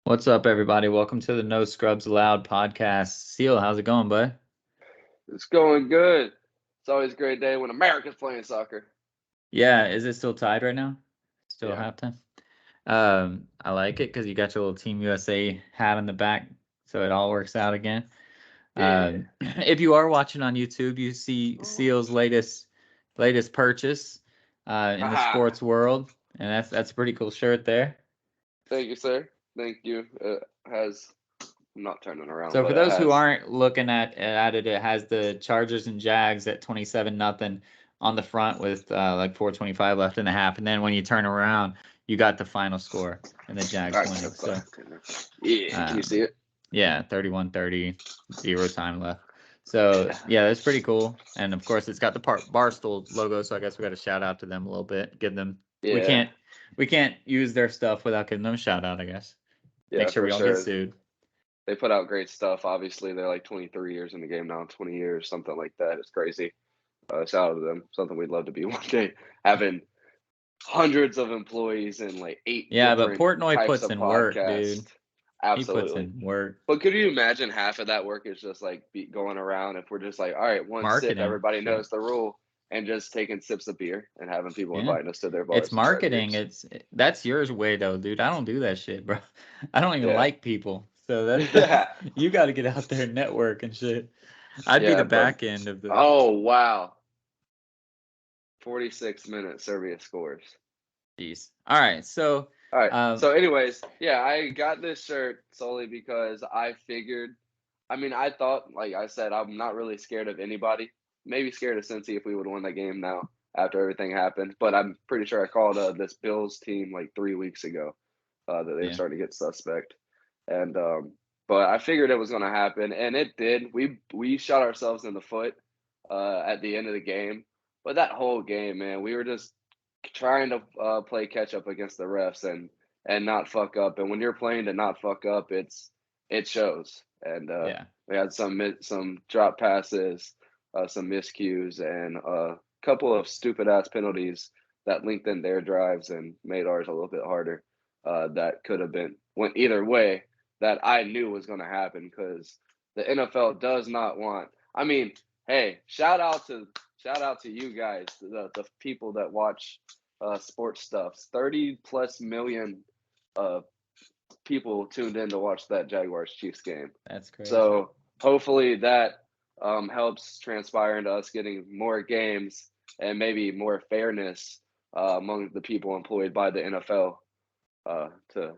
What's up, everybody? Welcome to the No Scrubs Allowed podcast. Seal, how's it going, bud? It's going good. It's always a great day when America's playing soccer. Yeah, is it still tied right now? Still Yeah. halftime? I like it because you got your little Team USA hat in the back, so it all works out again. Yeah. If you are watching on YouTube, you see Seal's latest purchase in the Aha. sports world, and that's a pretty cool shirt there. Thank you, sir. Thank you. It has, I'm not turning around, So for but it those who has. aren't looking at it, it has the Chargers and Jags at 27-0 on the front with like 4:25 left in the half, and then when you turn around, you got the final score and the Jags winning. So Yeah. Can you see it? yeah, 31-30, 0 time left. So yeah, that's pretty cool. And of course, it's got the Barstool logo, so I guess we got to shout out to them a little bit. Give them. Yeah. We can't use their stuff without giving them a shout out, I guess. Make Yeah, sure for we don't get sure. sued. They put out great stuff. Obviously, they're like 23 years in the game now, 20 years, something like that. It's crazy. Shout out to them. Something we'd love to be one day. Having hundreds of employees and like 8 Yeah, but different Portnoy types puts of in work, podcasts. dude. He puts Absolutely. in work. But could you imagine half of that work is just like going around if we're just like, all right, one sip, Marketing. everybody Shit. knows the rule, and just taking sips of beer and having people Yeah. inviting us to their bars. It's marketing. That's yours way though, dude. I don't do that shit, bro. I don't even Yeah. like people. So that's Yeah. you got to get out there and network and shit. I'd be Yeah, the but back end of the. oh wow. 46 minutes, Serbia scores. Jeez. All right. So, All right. So, anyways, yeah, I got this shirt solely because I figured. I mean, I thought, like I said, I'm not really scared of anybody. Maybe scared of Cincy if we would win that game now after everything happened. But I'm pretty sure I called this Bills team like 3 weeks ago that they were starting to get suspect, and but I figured it was going to happen, and it did. We shot ourselves in the foot at the end of the game, but that whole game, man, we were just trying to play catch up against the refs and not fuck up. And when you're playing to not fuck up, it shows. And Yeah. we had some drop passes, some miscues, and a couple of stupid ass penalties that lengthened their drives and made ours a little bit harder. That could have went either way. That I knew was going to happen because the NFL does not want. I mean, hey, shout out to you guys, the people that watch sports stuff. 30 plus million people tuned in to watch that Jaguars Chiefs game. That's crazy. So hopefully that helps transpire into us getting more games and maybe more fairness among the people employed by the NFL to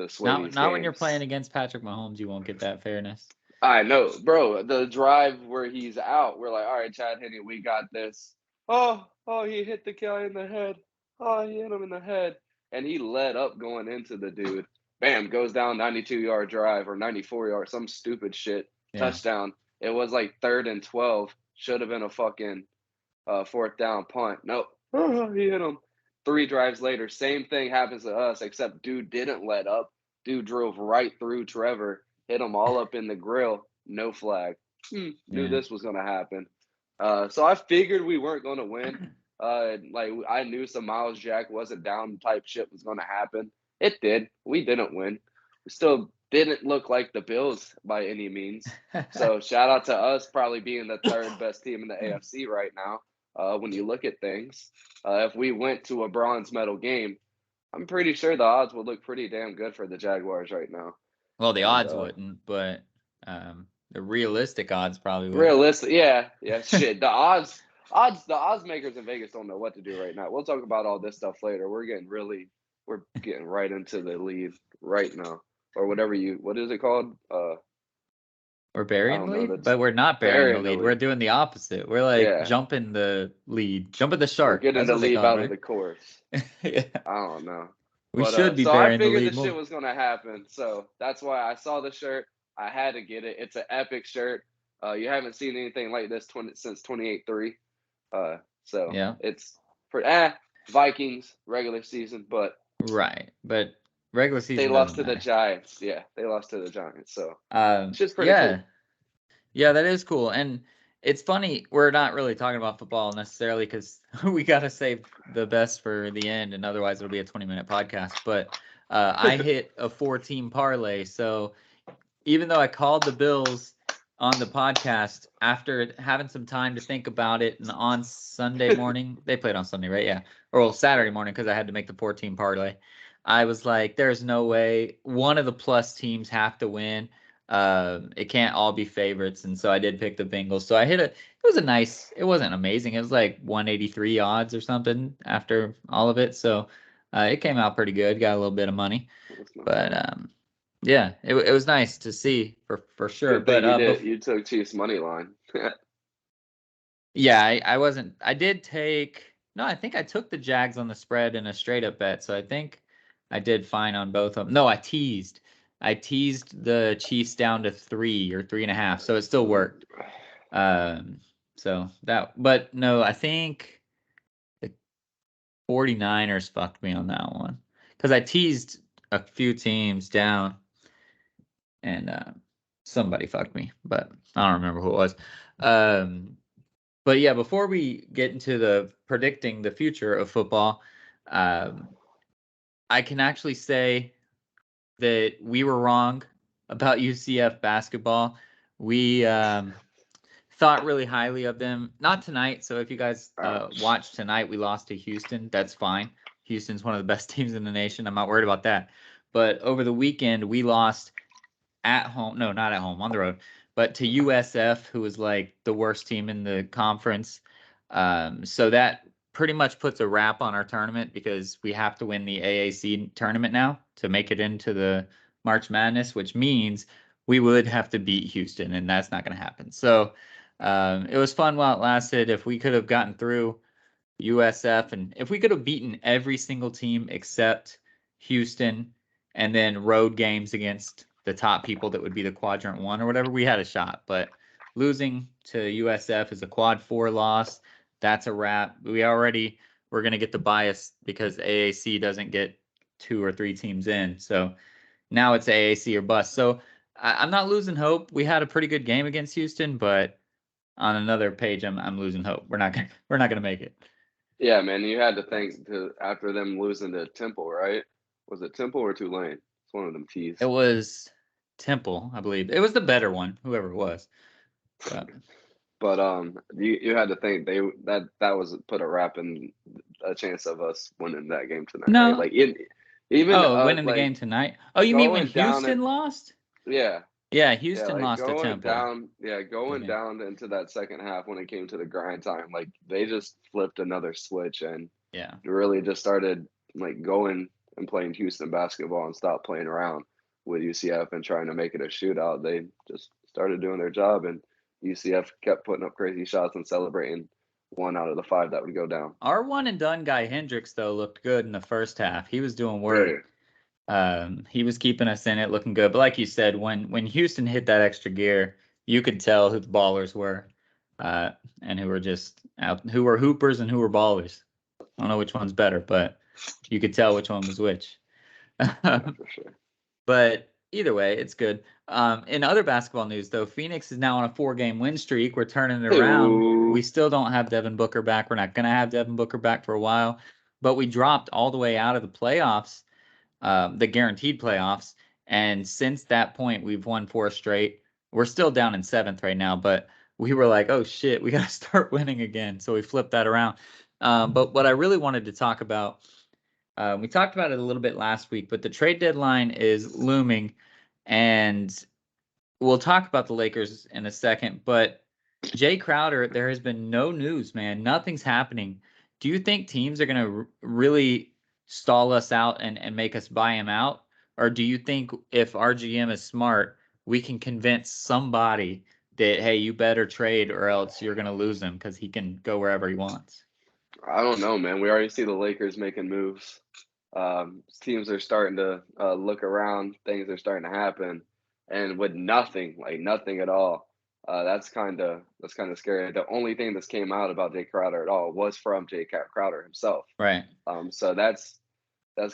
sway these games. Not when you're playing against Patrick Mahomes, you won't get that fairness. I know, bro. The drive where he's out, we're like, all right, Chad Henne, we got this. Oh, he hit the guy in the head. Oh, he hit him in the head. And he led up going into the dude. Bam, goes down 92-yard drive or 94-yard, some stupid shit. Yeah. Touchdown. It was like 3rd and 12. Should have been a fucking 4th down punt. Nope. Oh, he hit him. 3 drives later, same thing happens to us, except dude didn't let up. Dude drove right through Trevor, hit him all up in the grill, no flag. Knew this was going to happen. So I figured we weren't going to win. Like I knew some Miles Jack wasn't down type shit was going to happen. It did. We didn't win. We still didn't look like the Bills by any means. So shout out to us probably being the 3rd best team in the AFC right now. When you look at things, if we went to a bronze medal game, I'm pretty sure the odds would look pretty damn good for the Jaguars right now. Well, the odds wouldn't, but the realistic odds probably would. Realistic, yeah, shit. The odds makers in Vegas don't know what to do right now. We'll talk about all this stuff later. We're getting right into the lead right now, or what is it called? We're burying the lead, but we're not burying the lead. We're doing the opposite. We're like jumping the lead, jumping the shark. We're getting the lead out of the course. Yeah. I don't know. We should be burying the lead. So I figured this shit was gonna happen. So that's why I saw the shirt. I had to get it. It's an epic shirt. You haven't seen anything like this since 28-3. So yeah, it's for Vikings regular season, but but regular season they lost to the Giants. Yeah, they lost to the Giants. So it's just pretty cool. Yeah, that is cool. And it's funny, we're not really talking about football necessarily because we got to save the best for the end, and otherwise it'll be a 20-minute podcast. But I hit a 4-team parlay. So even though I called the Bills on the podcast after having some time to think about it, and on Sunday morning, they played on Sunday, right? Yeah. Or well, Saturday morning, because I had to make the 4-team parlay. I was like, there's no way one of the plus teams have to win. It can't all be favorites. And so I did pick the Bengals. So I hit it wasn't amazing. It was like 183 odds or something after all of it. So it came out pretty good. Got a little bit of money. But yeah, it was nice to see for sure. Good thing But you took Chiefs money line. yeah, I wasn't. I did take. No, I think I took the Jags on the spread in a straight up bet. So I think I did fine on both of them. No, I teased. I teased the Chiefs down to 3 or 3.5, so it still worked. So that, but no, I think the 49ers fucked me on that one because I teased a few teams down, and somebody fucked me, but I don't remember who it was. But yeah, before we get into the predicting the future of football, I can actually say that we were wrong about UCF basketball. We thought really highly of them. Not tonight. So if you guys watch tonight, we lost to Houston. That's fine. Houston's one of the best teams in the nation. I'm not worried about that. But over the weekend, we lost at home. No, not at home, on the road. But to USF, who was like the worst team in the conference. So that pretty much puts a wrap on our tournament because we have to win the AAC tournament now to make it into the March Madness, which means we would have to beat Houston, and that's not going to happen. So it was fun while it lasted. If we could have gotten through USF, and if we could have beaten every single team except Houston, and then road games against the top people that would be the quadrant 1 or whatever, we had a shot. But losing to USF is a quad 4 loss. That's a wrap. We're going to get the bias because AAC doesn't get 2 or 3 teams in. So now it's AAC or bust. So I'm not losing hope. We had a pretty good game against Houston, but on another page, I'm losing hope. We're not gonna make it. Yeah, man, you had to think after them losing to Temple, right? Was it Temple or Tulane? It's one of them teams. It was Temple, I believe. It was the better one, whoever it was. But you had to think that was put a wrap in a chance of us winning that game tonight, No. right? Like even winning the game tonight. Oh, you mean when Houston lost? Yeah. Yeah, Houston lost to Temple. Going down into that second half when it came to the grind time, like they just flipped another switch and really just started like going and playing Houston basketball and stopped playing around with UCF and trying to make it a shootout. They just started doing their job, and UCF kept putting up crazy shots and celebrating 1 out of the 5 that would go down. Our one and done guy Hendricks though looked good in the first half. He was doing work. Right. He was keeping us in it, looking good. But like you said, when Houston hit that extra gear, you could tell who the ballers were, and who were just out, who were hoopers and who were ballers. I don't know which one's better, but you could tell which one was which. Yeah, for sure. But either way, it's good. In other basketball news, though, Phoenix is now on a 4-game win streak. We're turning it around. Ooh. We still don't have Devin Booker back. We're not going to have Devin Booker back for a while. But we dropped all the way out of the playoffs. The guaranteed playoffs. And since that point, we've won 4 straight. We're still down in 7th right now, but we were like, oh shit, we got to start winning again. So we flipped that around. But what I really wanted to talk about, we talked about it a little bit last week, but the trade deadline is looming, and we'll talk about the Lakers in a second. But Jay Crowder, there has been no news, man. Nothing's happening. Do you think teams are going to really stall us out and make us buy him out? Or do you think if our GM is smart, we can convince somebody that, hey, you better trade or else you're going to lose him because he can go wherever he wants? I don't know, man. We already see the Lakers making moves. Teams are starting to look around. Things are starting to happen, and with nothing at all. That's kind of scary. The only thing that's came out about Jay Crowder at all was from Jay Crowder himself. Right. So that's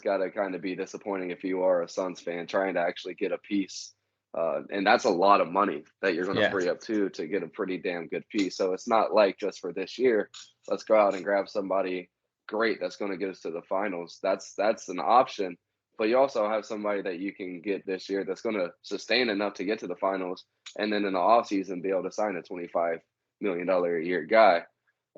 got to kind of be disappointing if you are a Suns fan trying to actually get a piece. And that's a lot of money that you're going to free up to get a pretty damn good piece. So it's not like just for this year, let's go out and grab somebody great that's going to get us to the finals. That's an option but you also have somebody that you can get this year that's going to sustain enough to get to the finals, and then in the offseason be able to sign a $25 million a year guy,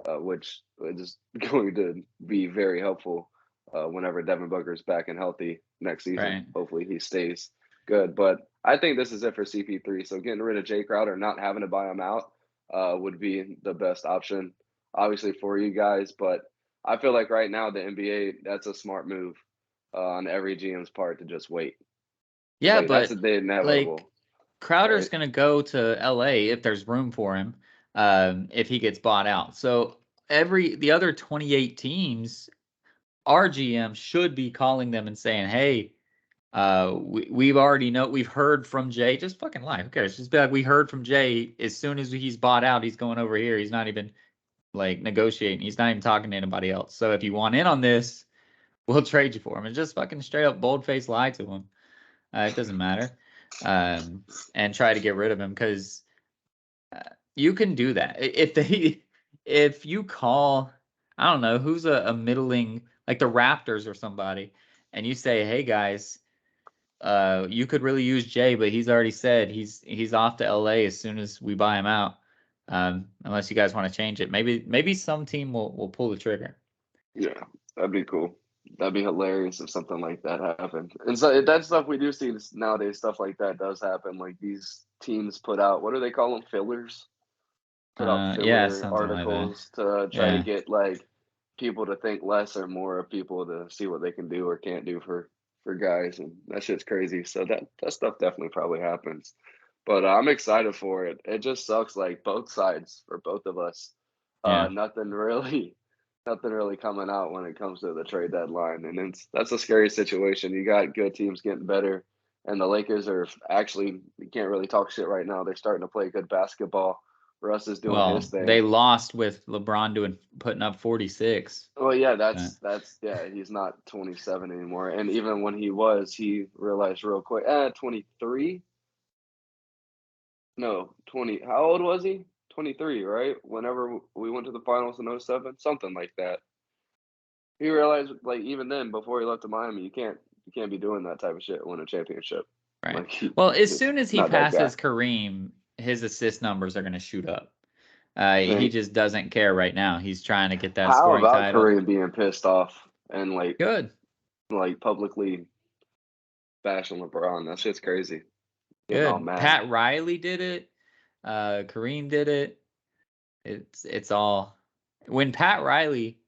which is going to be very helpful whenever Devin Booker's back and healthy next season. Right. Hopefully he stays good. But I think this is it for CP3. So getting rid of Jay Crowder, not having to buy him out, would be the best option, obviously, for you guys. But I feel like right now the NBA, that's a smart move on every GM's part to just wait. Yeah, Like, that's but the inevitable. like Crowder's right? going to go to LA if there's room for him, if he gets bought out. So the other 28 teams, our GM should be calling them and saying, "Hey, we've heard from Jay." Just fucking lie. Who cares? Just be like, "We heard from Jay. As soon as he's bought out, he's going over here. He's not even like negotiating. He's not even talking to anybody else. So if you want in on this, we'll trade you for him." And just fucking straight up bold-faced lie to him. It doesn't matter. And try to get rid of him, because you can do that. If you call, I don't know, who's a middling, like the Raptors or somebody, and you say, "Hey guys, you could really use Jay, but he's already said he's off to LA as soon as we buy him out. Unless you guys want to change it, maybe some team will pull the trigger." Yeah, that'd be cool. That'd be hilarious if something like that happened. And so that stuff we do see nowadays, stuff like that does happen. Like these teams put out, what do they call them? Fillers? Put out Yeah, filler something like that. articles to try to Yeah. get like people to think less or more of people to see what they can do or can't do for guys, and that shit's crazy. So that stuff definitely probably happens. But I'm excited for it. It just sucks, like both sides for both of us. Yeah. Nothing really, nothing really coming out when it comes to the trade deadline, and that's a scary situation. You got good teams getting better, and the Lakers are actually, you can't really talk shit right now. They're starting to play good basketball. Russ is doing his Well, thing. they lost with LeBron putting up 46. Well, yeah, Uh, yeah, he's not 27 anymore. And even when he realized real quick, 23? No, 20. How old was he? 23, right? Whenever we went to the finals in 07, something like that. He realized, like, even then, before he left to Miami, you can't be doing that type of shit, win a championship. Right. Like, Well, as just soon as he not that guy. passes Kareem, his assist numbers are going to shoot up. He Think, just doesn't care right now. He's trying to get that how scoring about title. Kareem being pissed off and Good. like publicly bashing LeBron? That shit's crazy. Getting all Good. mad. Pat Riley did it. Kareem did it. It's all when Pat Riley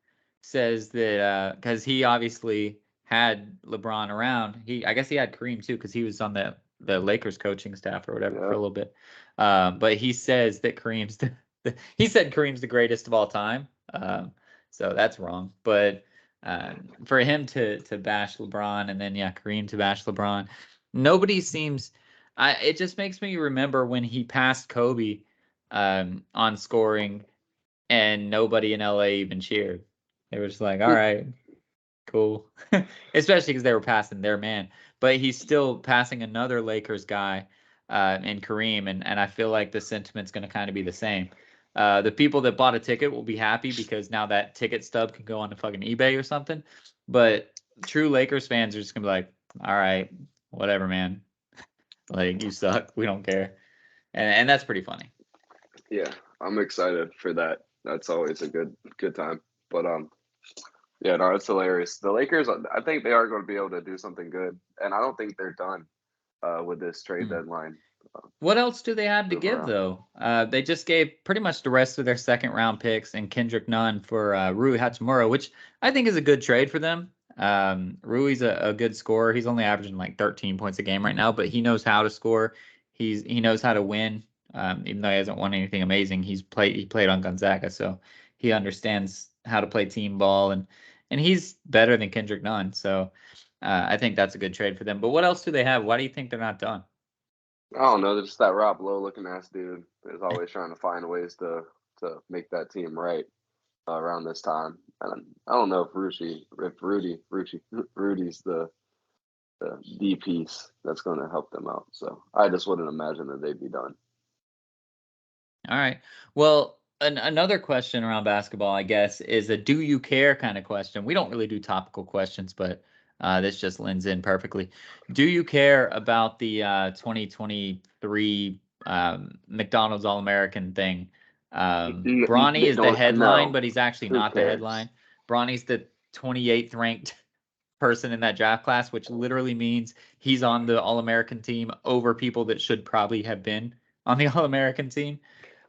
says that, because he obviously had LeBron around. I guess he had Kareem too, because he was on the Lakers coaching staff or whatever for Yeah. a little bit. But he says that he said Kareem's the greatest of all time. So that's wrong. But for him to bash LeBron, and then Kareem to bash LeBron, nobody seems. It just makes me remember when he passed Kobe on scoring, and nobody in LA even cheered. They were just like, "All right, cool," especially because they were passing their man. But he's still passing another Lakers guy in Kareem, and I feel like the sentiment's going to kind of be the same. The people that bought a ticket will be happy because now that ticket stub can go on to fucking eBay or something. But true Lakers fans are just gonna be like, "All right, whatever, man. Like, you suck. We don't care." And that's pretty funny. Yeah, I'm excited for that. That's always a good time. But yeah, no, it's hilarious. The Lakers, I think they are going to be able to do something good, and I don't think they're done with this trade Hmm. deadline. What else do they have to Moving give, around. though? They just gave pretty much the rest of their second round picks and Kendrick Nunn for Rui Hachimura, which I think is a good trade for them. Rui's a good scorer. He's only averaging like 13 points a game right now, but he knows how to score. He knows how to win. Even though he hasn't won anything amazing, he played on Gonzaga, so he understands how to play team ball, and he's better than Kendrick Nunn. So I think that's a good trade for them. But what else do they have? Why do you think they're not done? I don't know. Just that Rob Lowe looking ass dude is always trying to find ways to make that team right around this time. And I don't know if Rudy's the piece that's going to help them out. So I just wouldn't imagine that they'd be done. All right. Well, another question around basketball, I guess, is a "do you care" kind of question. We don't really do topical questions, but This just lends in perfectly. Do you care about the 2023 McDonald's All-American thing? Bronny is the headline, No. but he's actually Who not the cares? headline. Bronny's the 28th ranked person in that draft class, which literally means he's on the All-American team over people that should probably have been on the All-American team.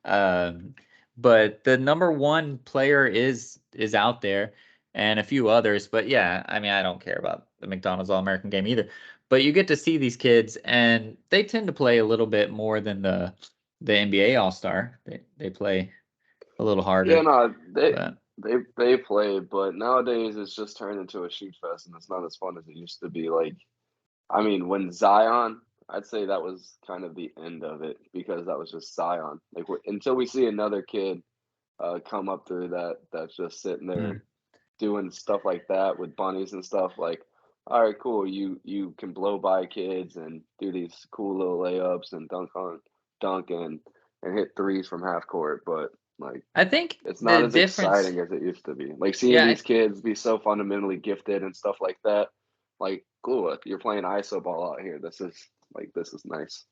But the number one player is out there, and a few others. But yeah, I mean, I don't care about the McDonald's All-American game either. But you get to see these kids, and they tend to play a little bit more than the NBA All-Star. They play a little harder. Yeah, no, But they play, but nowadays it's just turned into a shoot fest, and it's not as fun as it used to be. Like, I mean, when Zion, I'd say that was kind of the end of it because that was just Zion. Like, until we see another kid come up through that's just sitting there doing stuff like that with bunnies and stuff. Like, all right, cool. You can blow by kids and do these cool little layups and dunk and hit threes from half court, but like I think it's the not as difference. exciting as it used to be. Like seeing Yeah, these kids be so fundamentally gifted and stuff like that. Like, cool, if you're playing ISO ball out here, this is nice.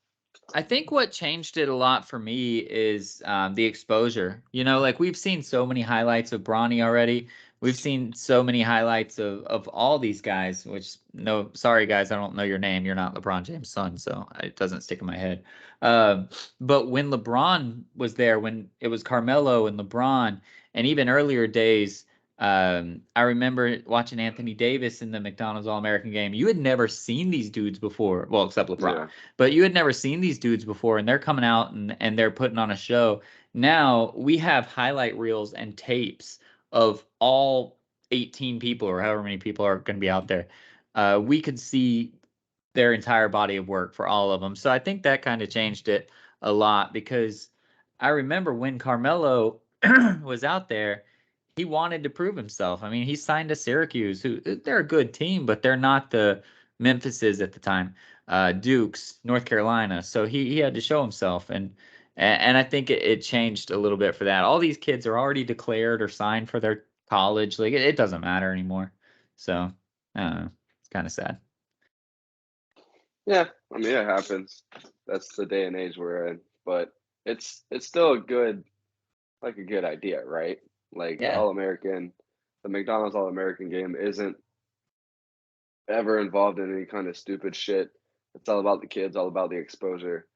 I think what changed it a lot for me is the exposure. You know, like we've seen so many highlights of Bronny already. We've seen so many highlights of all these guys, which no, sorry guys, I don't know your name. You're not LeBron James' son, so it doesn't stick in my head. But when LeBron was there, when it was Carmelo and LeBron, and even earlier days, I remember watching Anthony Davis in the McDonald's All-American game. You had never seen these dudes before, well, except LeBron. Yeah. But you had never seen these dudes before, and they're coming out and they're putting on a show. Now we have highlight reels and tapes of all 18 people or however many people are going to be out there. We could see their entire body of work for all of them. So I think that kind of changed it a lot because I remember when Carmelo was out there, he wanted to prove himself. I mean, he signed to Syracuse, who they're a good team, but they're not the Memphises at the time, Dukes, North Carolina. So he had to show himself, and I think it changed a little bit for that. All these kids are already declared or signed for their college. Like it doesn't matter anymore. So I don't know. It's kind of sad. Yeah, I mean it happens. That's the day and age we're in. But it's still a good idea, right? Like the Yeah. All-American, the McDonald's All-American game isn't ever involved in any kind of stupid shit. It's all about the kids, all about the exposure.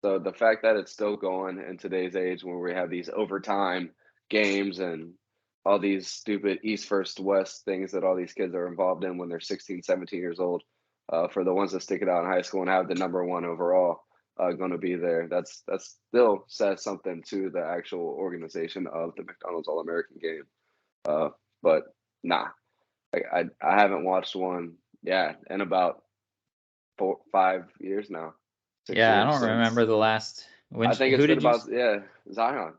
So the fact that it's still going in today's age when we have these overtime games and all these stupid East versus West things that all these kids are involved in when they're 16, 17 years old, for the ones that stick it out in high school and have the number one overall going to be there, that's still says something to the actual organization of the McDonald's All-American game. But nah, I haven't watched one, yeah, in about 5 years now. 6 Yeah, I years don't since remember the last. I think it's Who been did you? about, yeah, Zion.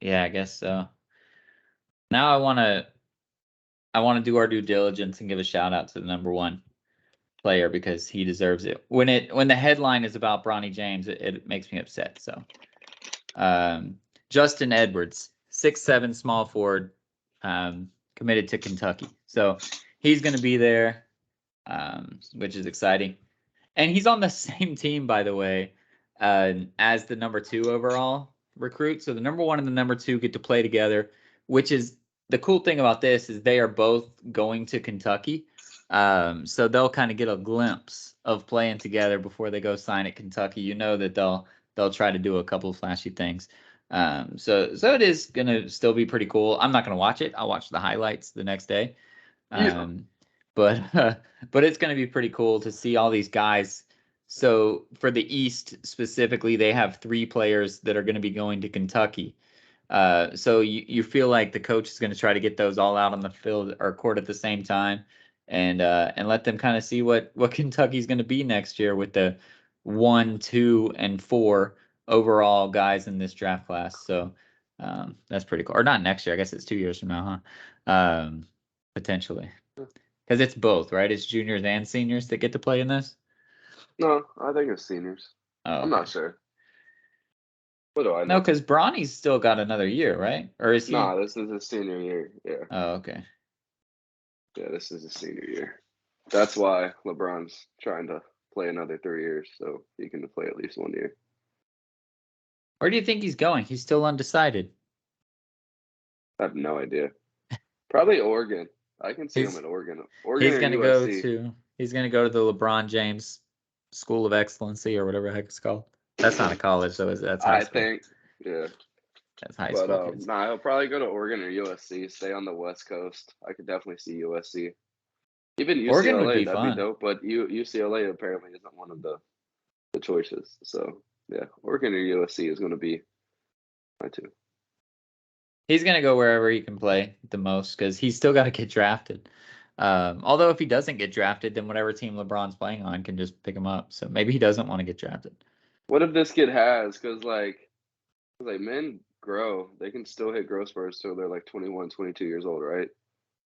Yeah, I guess so. Now I want to do our due diligence and give a shout out to the number one player because he deserves it. When the headline is about Bronny James, it makes me upset. So, Justin Edwards, 6'7" small forward, committed to Kentucky. So he's going to be there, which is exciting. And he's on the same team, by the way, as the number 2 overall recruit. So the number 1 and the number 2 get to play together, which is the cool thing about this is they are both going to Kentucky. So they'll kind of get a glimpse of playing together before they go sign at Kentucky. You know that they'll try to do a couple of flashy things. So it is gonna still be pretty cool. I'm not gonna watch it. I'll watch the highlights the next day. But it's going to be pretty cool to see all these guys. So for the East specifically, they have 3 players that are going to be going to Kentucky. So you feel like the coach is going to try to get those all out on the field or court at the same time, and let them kind of see what Kentucky's going to be next year with the 1, 2, and 4 overall guys in this draft class. So that's pretty cool. Or not next year. I guess it's 2 years from now, huh? Potentially. Because it's both, right? It's juniors and seniors that get to play in this? No, I think it's seniors. Oh, I'm not sure. What do I No, know? because Bronny's still got another year, right? Or is he? Nah, this is his senior year. Yeah. Oh, okay. Yeah, this is his senior year. That's why LeBron's trying to play another 3 years, so he can play at least 1 year. Where do you think he's going? He's still undecided. I have no idea. Probably Oregon. I can see him He's at Oregon. Oregon he's or gonna go USC. to he's gonna go to the LeBron James School of Excellency or whatever the heck it's called. That's not a college, though, is it? That's high I school. think, yeah. That's high But school kids. nah, he'll probably go to Oregon or USC. Stay on the West Coast. I could definitely see USC. Even Oregon would UCLA, be that'd be fun. dope. But UCLA apparently isn't one of the choices. So yeah, Oregon or USC is going to be my two. He's gonna go wherever he can play the most because he's still got to get drafted. Although if he doesn't get drafted, then whatever team LeBron's playing on can just pick him up. So maybe he doesn't want to get drafted. What if this kid has? Because like men grow, they can still hit growth spurts till they're like 21, 22 years old, right?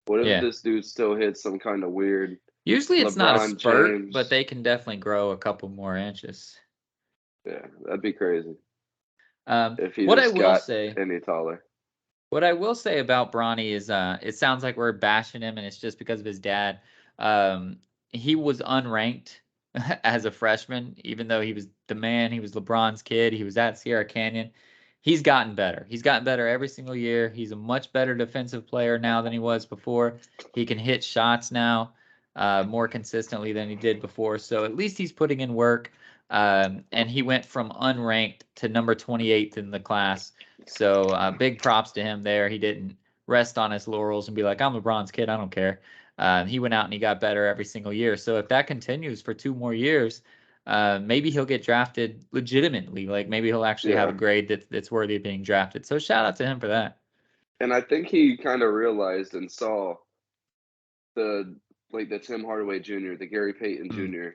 What if Yeah. this dude still hits some kind of weird Usually it's not a LeBron spurt, but James? they can definitely grow a couple more inches. Yeah, that'd be crazy if he What I just will got say, any taller. what I will say about Bronny is, it sounds like we're bashing him, and it's just because of his dad. He was unranked as a freshman, even though he was the man. He was LeBron's kid. He was at Sierra Canyon. He's gotten better. He's gotten better every single year. He's a much better defensive player now than he was before. He can hit shots now more consistently than he did before. So at least he's putting in work. And he went from unranked to number 28th in the class. So big props to him there. He didn't rest on his laurels and be like, I'm LeBron's kid. I don't care. He went out and he got better every single year. So if that continues for 2 more years, maybe he'll get drafted legitimately. Like maybe he'll actually have a Yeah. grade that's worthy of being drafted. So shout out to him for that. And I think he kind of realized and saw the the Tim Hardaway Jr., the Gary Payton Mm. Jr.,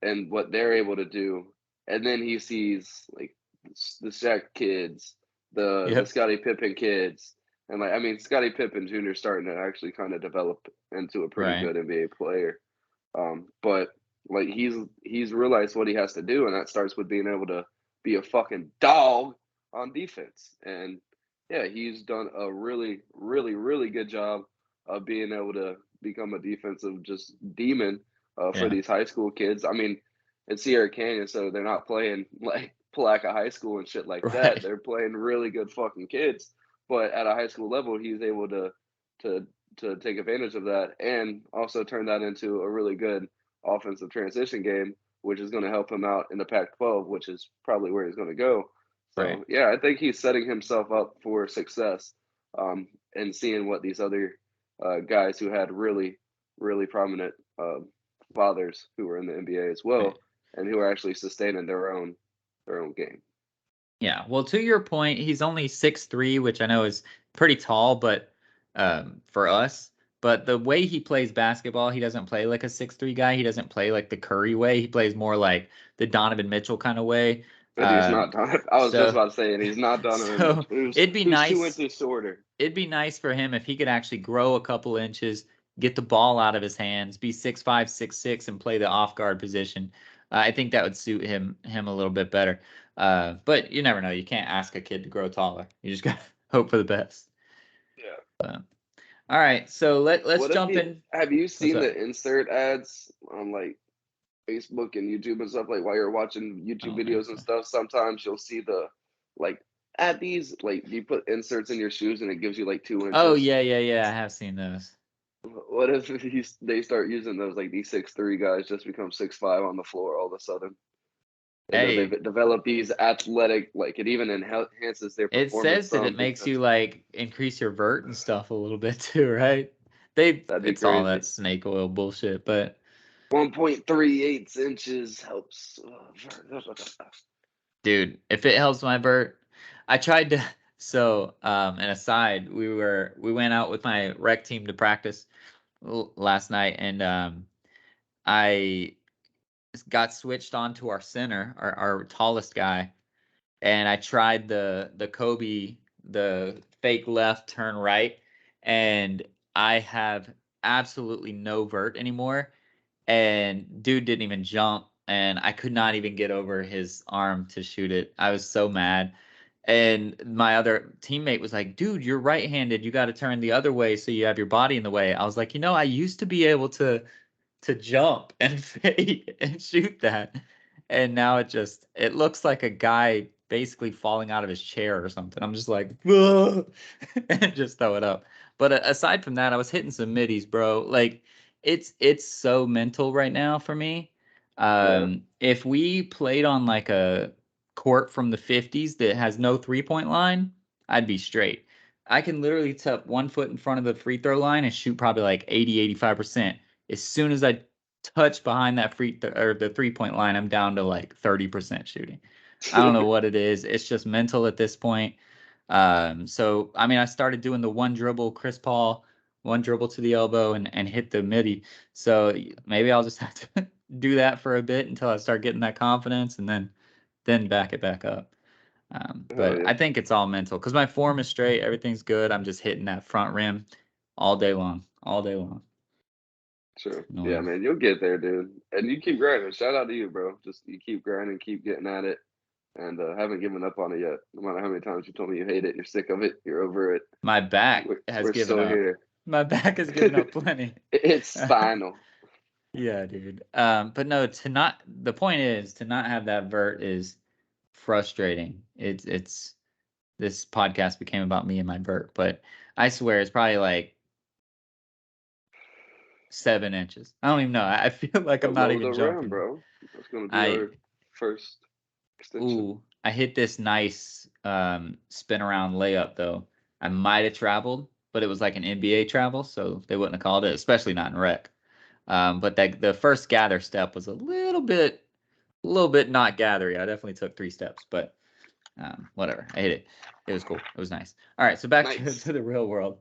and what they're able to do. And then he sees like the Shaq kids, the Yep. Scottie Pippen kids, and like I mean Scottie Pippen Jr. starting to actually kind of develop into a pretty Right. good NBA player. But like he's realized what he has to do, and that starts with being able to be a fucking dog on defense. And yeah, he's done a really, really, really good job of being able to become a defensive just demon for Yeah. these high school kids. I mean, it's Sierra Canyon, so they're not playing like Palaca High School and shit like that. Right. They're playing really good fucking kids. But at a high school level, he's able to to take advantage of that and also turn that into a really good offensive transition game, which is going to help him out in the Pac-12, which is probably where he's going to go. Right. So yeah, I think he's setting himself up for success, and seeing what these other guys who had really, really prominent fathers who were in the NBA as well, Right. and who are actually sustaining their own game. Yeah. Well, to your point, he's only 6'3", which I know is pretty tall, but for us. But the way he plays basketball, he doesn't play like a 6'3" guy. He doesn't play like the Curry way. He plays more like the Donovan Mitchell kind of way. And he's Um, not Donovan. I was just so about to say, and he's not Donovan so Mitchell, it'd be who's two nice. inches shorter. It'd be nice for him if he could actually grow a couple inches, get the ball out of his hands, be 6'5", 6'6", and play the off guard position. I think that would suit him a little bit better. But you never know. You can't ask a kid to grow taller. You just gotta hope for the best. Yeah. All right, so let's What if jump you in. have you What's seen up? the insert ads on like Facebook and YouTube and stuff? Like while you're watching I YouTube don't think videos so. and stuff, sometimes you'll see the like at these like you put inserts in your shoes and it gives you like 2 inches. Oh yeah. I have seen those. What if they start using those like these 6'3" guys just become 6'5" on the floor all of a sudden? And then Hey, they've developed these athletic like it even enhances their it performance says that some it makes you because like increase your vert and stuff a little bit too, right? They that'd be it's all that crazy. snake oil bullshit, but 1.38 inches helps. dude, if it helps my vert, I tried to. So, an aside, we went out with my rec team to practice last night, and I got switched on to our center, our tallest guy, and I tried the Kobe, the fake left turn right, and I have absolutely no vert anymore. And dude didn't even jump, and I could not even get over his arm to shoot it. I was so mad. And my other teammate was like, dude, you're right-handed. You got to turn the other way so you have your body in the way. I was like, I used to be able to jump and fade and shoot that. And now it looks like a guy basically falling out of his chair or something. I'm just like, and just throw it up. But aside from that, I was hitting some middies, bro. Like it's so mental right now for me. If we played on like a court from the 50s that has no 3-point line, I'd be straight. I can literally tap one foot in front of the free throw line and shoot probably like 80-85%. As soon as I touch behind that or the 3-point line, I'm down to like 30% shooting. I don't know what it is. It's just mental at this point. So I mean, I started doing the one dribble, Chris Paul, one dribble to the elbow and hit the midi. So maybe I'll just have to do that for a bit until I start getting that confidence, and then back it back up. But I think it's all mental because my form is straight. Everything's good. I'm just hitting that front rim all day long. Sure. Yeah, man, you'll get there, dude. And you keep grinding. Shout out to you, bro. Just you keep grinding, keep getting at it, and haven't given up on it yet. No matter how many times you told me you hate it, you're sick of it, you're over it. My back has given still up. Here. My back has given up plenty. It's final. Yeah, dude. But no, the point is to not have that vert is frustrating. It's this podcast became about me and my vert, but I swear it's probably like 7 inches. I don't even know. I feel like I'm not even jumping, bro. That's gonna be our first extension. Ooh, I hit this nice spin around layup though. I might have traveled, but it was like an NBA travel, so they wouldn't have called it, especially not in rec. But the first gather step was a little bit not gathery. I definitely took 3 steps, but whatever. I hit it. It was cool. It was nice. All right, so back to the real world.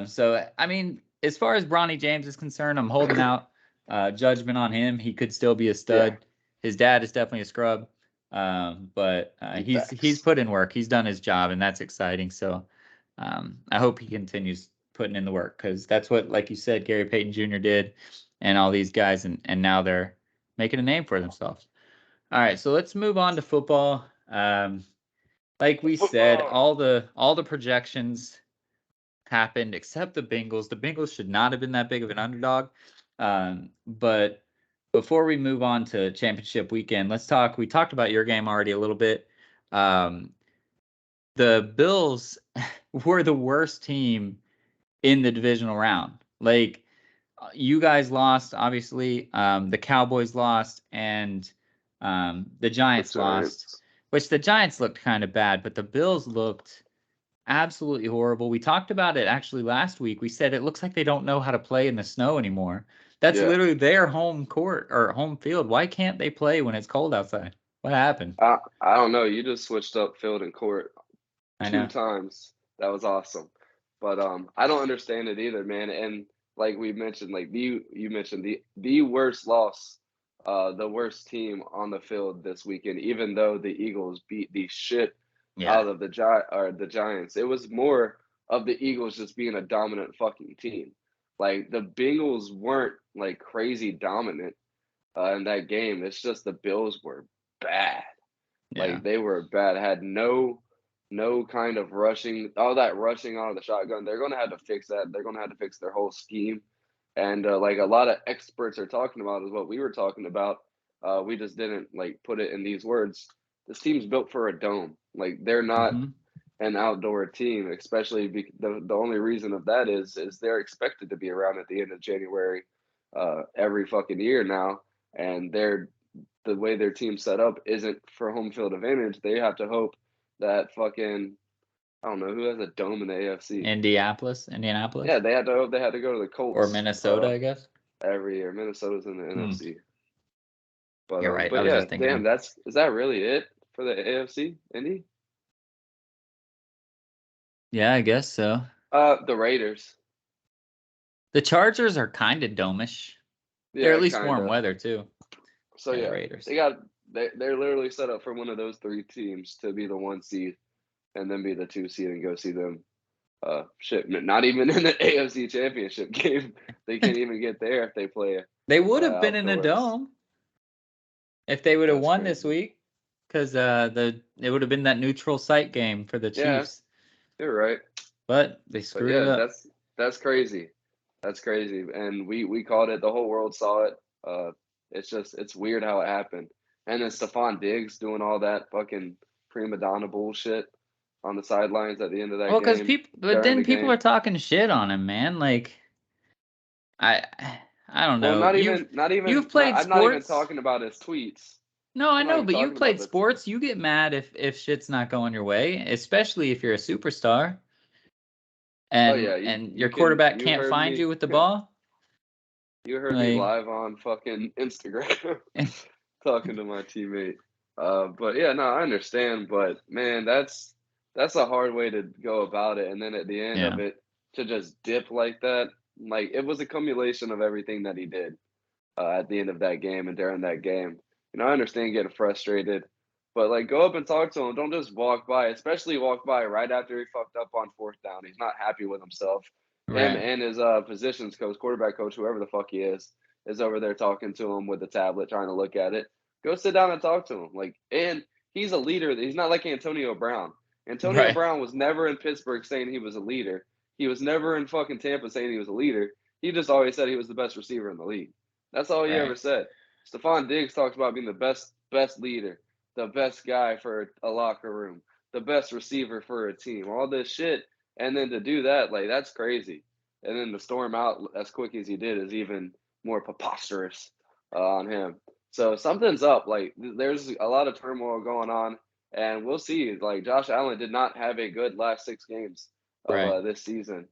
So I mean, as far as Bronny James is concerned, I'm holding out judgment on him. He could still be a stud. Yeah. His dad is definitely a scrub, but he's put in work. He's done his job, and that's exciting. So I hope he continues putting in the work because that's what, like you said, Gary Payton Jr. did, and all these guys, and now they're making a name for themselves. All right, so let's move on to football. Like we said, all the projections happened except the Bengals. The Bengals should not have been that big of an underdog. But before we move on to championship weekend, let's talk. We talked about your game already a little bit. The Bills were the worst team in the divisional round. Like, you guys lost, obviously. The Cowboys lost, and the Giants lost, which the Giants looked kind of bad, but the Bills looked absolutely horrible. We talked about it actually last week. We said it looks like they don't know how to play in the snow anymore. That's literally their home court or home field. Why can't they play when it's cold outside? What happened? I don't know. You just switched up field and court 2 times. That was awesome. But I don't understand it either, man. And like we mentioned, like you mentioned the worst loss, the worst team on the field this weekend, even though the Eagles beat the shit out of the Giants. It was more of the Eagles just being a dominant fucking team. Like the Bengals weren't like crazy dominant in that game. It's just the Bills were bad. Like they were bad. Had no kind of rushing. All that rushing out of the shotgun. They're going to have to fix that. They're going to have to fix their whole scheme. And like a lot of experts are talking about is what we were talking about. We just didn't like put it in these words. This team's built for a dome. Like they're not an outdoor team, especially the only reason of that is they're expected to be around at the end of January every fucking year now, and the way their team's set up isn't for home field advantage. They have to hope that fucking I don't know who has a dome in the AFC. Indianapolis. Yeah, they had to hope they had to go to the Colts or Minnesota, I guess. Every year, Minnesota's in the NFC. But you're right. But yeah, damn, is that really it for the AFC, Indy? Yeah, I guess so. The Raiders. The Chargers are kind of domish. Yeah, they're at least warm weather too. So yeah, Raiders. They're literally set up for one of those 3 teams to be the 1 seed, and then be the 2 seed and go see them. Not even in the AFC Championship game. They can't even get there if they play. They would have been in a dome if they would have won this week. because it would have been that neutral site game for the Yeah, Chiefs, you're right. but they But screwed it yeah, up. that's crazy. That's crazy. And we called it. The whole world saw it. It's weird how it happened. And then Stephon Diggs doing all that fucking prima donna bullshit on the sidelines at the end of that Well, because game, people, but during then the people game. are talking shit on him, man. Like, I, I don't Well, know. You've played I'm not even sports. talking about his tweets. No, I I'm not know, even but you've talking about played this. sports. You get mad if shit's not going your way, especially if you're a superstar Oh yeah, and your quarterback you can't heard find me. you with the ball. You heard me Like, live on fucking Instagram talking to my teammate. But yeah, no, I understand. But man, that's a hard way to go about it. And then at the end of yeah, it, to just dip like that, like it was a cumulation of everything that he did at the end of that game and during that game. You know, I understand getting frustrated, but like go up and talk to him. Don't just walk by, especially walk by right after he fucked up on fourth down. He's not happy with himself. Him right, and his positions coach, quarterback coach, whoever the fuck he is over there talking to him with the tablet, trying to look at it. Go sit down and talk to him. Like, and he's a leader. He's not like Antonio Brown. Antonio right, Brown was never in Pittsburgh saying he was a leader. He was never in fucking Tampa saying he was a leader. He just always said he was the best receiver in the league. That's all he ever right. said. Stephon Diggs talks about being the best leader, the best guy for a locker room, the best receiver for a team, all this shit. And then to do that, like that's crazy. And then to storm out as quick as he did is even more preposterous on him. So something's up. Like there's a lot of turmoil going on, and we'll see. Like Josh Allen did not have a good last 6 games of Right. this season,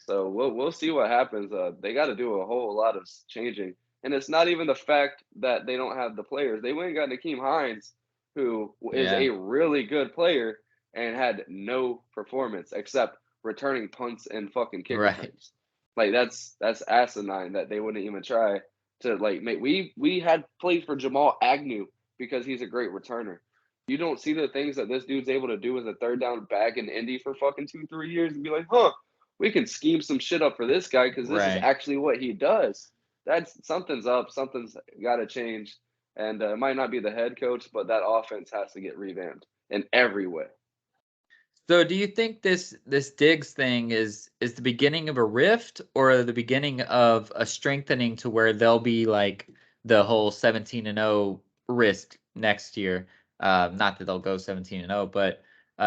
so we'll see what happens. They got to do a whole lot of changing, and it's not even the fact that they don't have the players. They went and got Nakeem Hines, who is Yeah. a really good player and had no performance except returning punts and fucking kick Right. returns. Like that's asinine that they wouldn't even try to like make. We had played for Jamal Agnew because he's a great returner. You don't see the things that this dude's able to do as a third down back in Indy for fucking 2-3 years and be like, huh, we can scheme some shit up for this guy because this is Right. actually what he does. That's something's up. Something's got to change, and it might not be the head coach, but that offense has to get revamped in every way. So do you think this Diggs thing is the beginning of a rift or the beginning of a strengthening to where they'll be like the whole 17-0 risk next year? Not that they'll go 17-0, but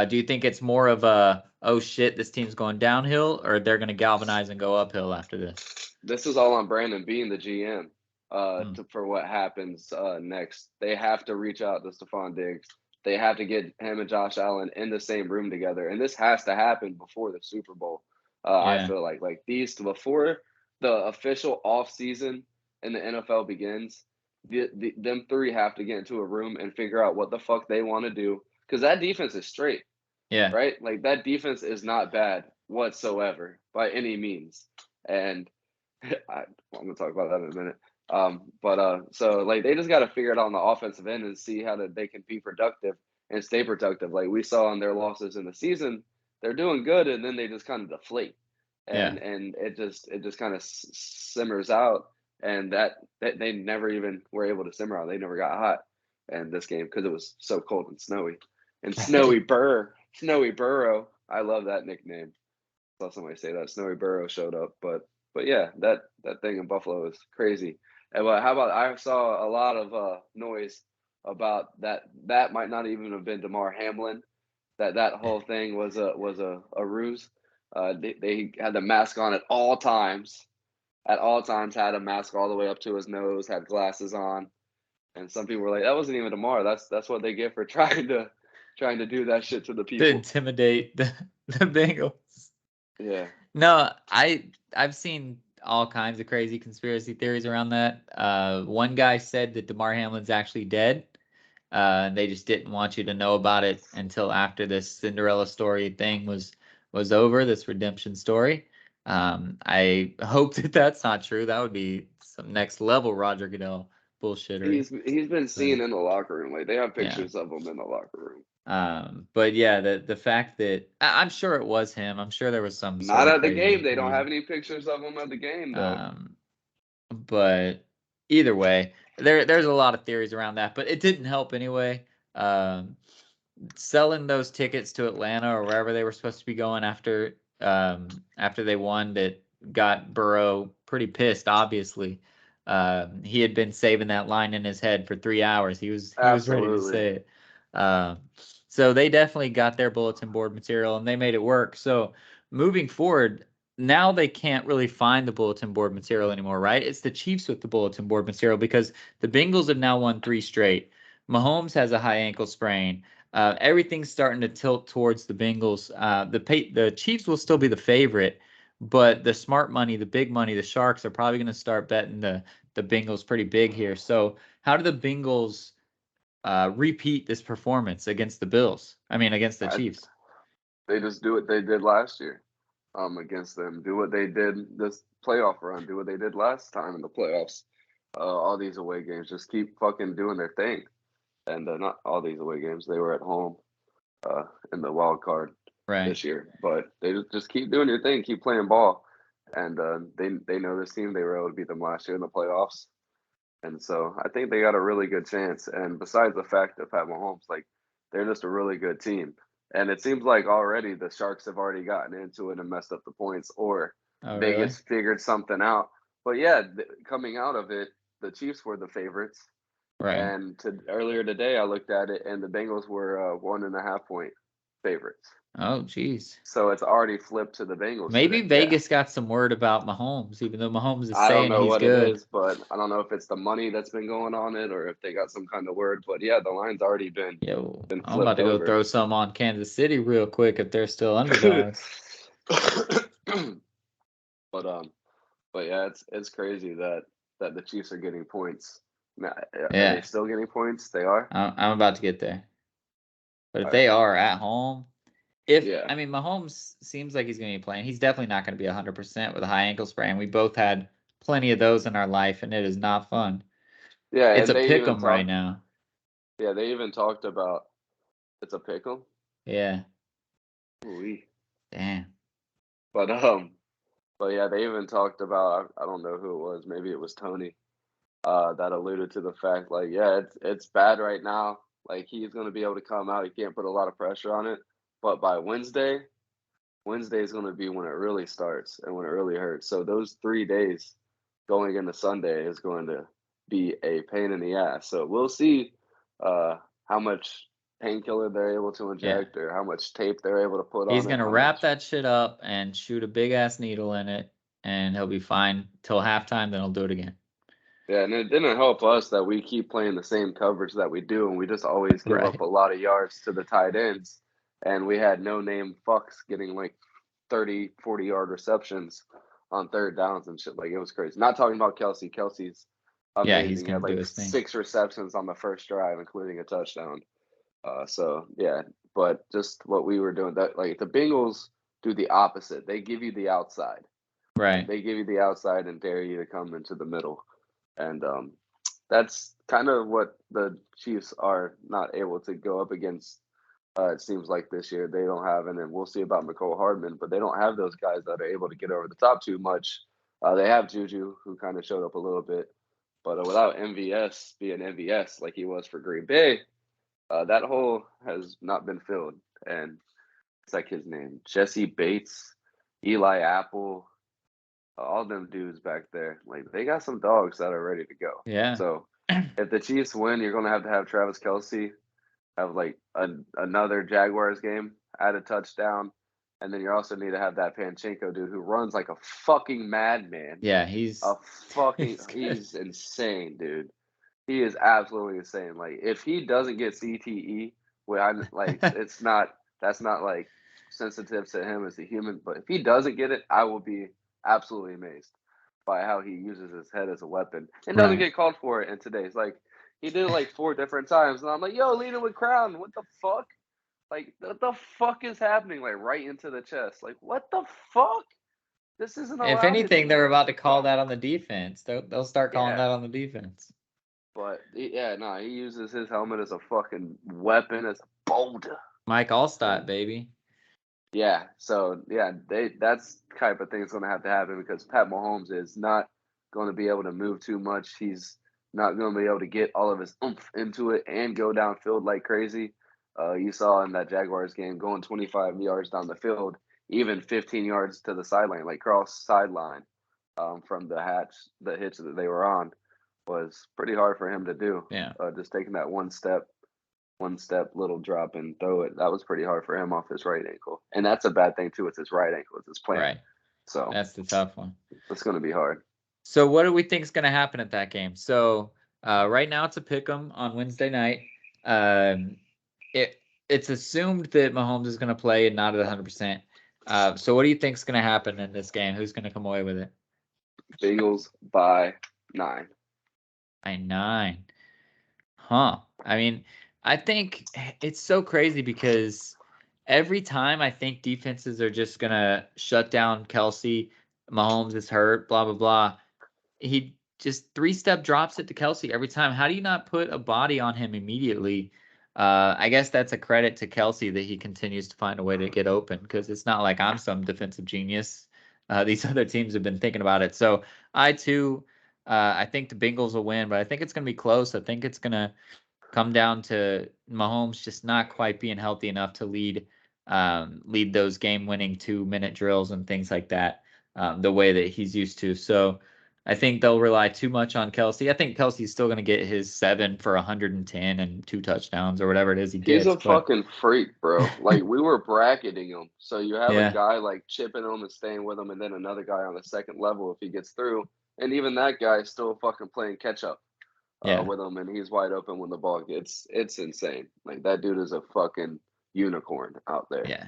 do you think it's more of a, oh shit, this team's going downhill, or they're going to galvanize and go uphill after this? This is all on Brandon being the GM Hmm. for what happens next. They have to reach out to Stephon Diggs. They have to get him and Josh Allen in the same room together, and this has to happen before the Super Bowl. I Yeah. feel like these before the official off season in the NFL begins. Them three have to get into a room and figure out what the fuck they want to do because that defense is straight, Yeah. right? Like that defense is not bad whatsoever by any means, and I'm gonna talk about that in a minute. So like they just got to figure it out on the offensive end and see how they can be productive and stay productive. Like we saw in their losses in the season, they're doing good and then they just kind of deflate, Yeah. and it just kind of simmers out, and that they never even were able to simmer out. They never got hot in this game because it was so cold and snowy, and Snowy Burrow. I love that nickname. Saw somebody say that Snowy Burrow showed up, but yeah, that thing in Buffalo is crazy. And how about I saw a lot of noise about that. That might not even have been Damar Hamlin. That whole thing was a ruse. They had the mask on at all times. At all times, had a mask all the way up to his nose. Had glasses on, and some people were like, "That wasn't even Damar. That's what they get for trying to do that shit to the To people." intimidate the Bengals. Yeah. No, I've seen all kinds of crazy conspiracy theories around that. One guy said that Damar Hamlin's actually dead. They just didn't want you to know about it until after this Cinderella story thing was over, this redemption story. I hope that that's not true. That would be some next level Roger Goodell bullshittery. He's been But seen in the locker room. Like they have yeah. pictures of him in the locker room. But yeah, the fact that I'm sure it was him. I'm sure there was some sort Not of at the crazy game. They don't have reason. any pictures of him at the game though. Um, but either way, there's a lot of theories around that, but it didn't help anyway. selling those tickets to Atlanta or wherever they were supposed to be going after they won, that got Burrow pretty pissed. Obviously, he had been saving that line in his head for 3 hours. He was ready to say it. So they definitely got their bulletin board material and they made it work. So moving forward, now they can't really find the bulletin board material anymore, right? It's the Chiefs with the bulletin board material because the Bengals have now won 3 straight. Mahomes has a high ankle sprain. Everything's starting to tilt towards the Bengals. The Chiefs will still be the favorite, but the smart money, the big money, the sharks are probably going to start betting the Bengals pretty big here. So how do the Bengals repeat this performance against the Bills? I mean, against the Chiefs. They just do what they did last year against them. Do what they did this playoff run. Do what they did last time in the playoffs. All these away games. Just keep fucking doing their thing. And not all these away games. They were at home in the wild card this year. But they just keep doing your thing. Keep playing ball. And they know this team. They were able to beat them last year in the playoffs. And so I think they got a really good chance. And besides the fact that Pat Mahomes, like, they're just a really good team. And it seems like already the Sharks have already gotten into it and messed up the points, or Vegas figured something out. But yeah, coming out of it, the Chiefs were the favorites. Right. And earlier today, I looked at it, and the Bengals were 1.5 point favorites. Oh, geez. So it's already flipped to the Bengals. Maybe Vegas got some word about Mahomes, even though Mahomes is I don't saying know he's what good. it is, but I don't know if it's the money that's been going on it or if they got some kind of word. But yeah, the line's already been flipped I'm about to go throw some on Kansas City real quick if they're still underdogs. But yeah, it's crazy that the Chiefs are getting points. Now, are Yeah. they still getting points? They are. I'm about to get there. But if they are at home, I mean, Mahomes seems like he's going to be playing. He's definitely not going to be 100% with a high ankle sprain. We both had plenty of those in our life, and it is not fun. Yeah, it's a pick 'em right now. Yeah, they even talked about it's a pick 'em. Yeah. Ooh-wee. Damn. But yeah, they even talked about, I don't know who it was, maybe it was Tony, that alluded to the fact, like, yeah, it's bad right now. Like, he's going to be able to come out. He can't put a lot of pressure on it. But by Wednesday is going to be when it really starts and when it really hurts. So those 3 days going into Sunday is going to be a pain in the ass. So we'll see how much painkiller they're able to inject or how much tape they're able to put on it. He's going to wrap that shit up and shoot a big ass needle in it, and he'll be fine till halftime. Then he'll do it again. Yeah, and it didn't help us that we keep playing the same coverage that we do, and we just always give up a lot of yards to the tight ends. And we had no-name fucks getting like 30, 40-yard receptions on third downs and shit. Like, it was crazy. Not talking about Kelsey. Kelsey's amazing. He's He had like 6 receptions on the first drive, including a touchdown. So yeah, but just what we were doing, that like the Bengals do the opposite. They give you the outside. Right. They give you the outside and dare you to come into the middle. And that's kind of what the Chiefs are not able to go up against. It seems like this year they don't have, and then we'll see about Mecole Hardman, but they don't have those guys that are able to get over the top too much. They have Juju, who kind of showed up a little bit, but without MVS being MVS like he was for Green Bay, that hole has not been filled. And it's like his name, Jesse Bates, Eli Apple, all them dudes back there, like, they got some dogs that are ready to go. Yeah. So if the Chiefs win, you're going to have Travis Kelce have like another Jaguars game, add a touchdown, and then you also need to have that Panchenko dude who runs like a fucking madman. Yeah, he's insane, dude. He is absolutely insane. Like, if he doesn't get CTE, that's not like sensitive to him as a human, but if he doesn't get it, I will be absolutely amazed by how he uses his head as a weapon and doesn't get called for it in today's. Like, he did it like 4 different times, and I'm like, yo, lead him with crown. What the fuck? Like, what the fuck is happening? Like, right into the chest. Like, what the fuck? This isn't allowed. If anything, they're about to call that on the defense. They'll start calling that on the defense. But yeah, no, he uses his helmet as a fucking weapon, as a boulder. Mike Allstott, baby. Yeah, so yeah, that's type of thing is going to have to happen because Pat Mahomes is not going to be able to move too much. He's not going to be able to get all of his oomph into it and go downfield like crazy. You saw in that Jaguars game going 25 yards down the field, even 15 yards to the sideline, like cross sideline, from the hitch that they were on, was pretty hard for him to do. Yeah. Just taking that one step little drop and throw it. That was pretty hard for him off his right ankle, and that's a bad thing too. It's his right ankle. It's his plant. Right. So That's the tough one. it's going to be hard. So what do we think is going to happen at that game? So right now it's a pick'em on Wednesday night. It's assumed that Mahomes is going to play and not at 100%. So what do you think is going to happen in this game? Who's going to come away with it? Bengals by 9. By 9. Huh. I mean, I think it's so crazy because every time I think defenses are just going to shut down Kelsey, Mahomes is hurt, blah, blah, blah. He just 3-step drops it to Kelsey every time. How do you not put a body on him immediately? I guess that's a credit to Kelsey that he continues to find a way to get open, because it's not like I'm some defensive genius. These other teams have been thinking about it. So I think the Bengals will win, but I think it's going to be close. I think it's going to come down to Mahomes just not quite being healthy enough to lead those game-winning 2-minute drills and things like that the way that he's used to. So I think they'll rely too much on Kelsey. I think Kelsey's still going to get his 7 for 110 and 2 touchdowns or whatever it is he gets. He's a fucking freak, bro. Like, we were bracketing him. So you have Yeah. a guy like chipping him and staying with him, and then another guy on the second level if he gets through. And even that guy is still fucking playing catch up Yeah. with him, and he's wide open when the ball gets. It's insane. Like, that dude is a fucking unicorn out there. Yeah.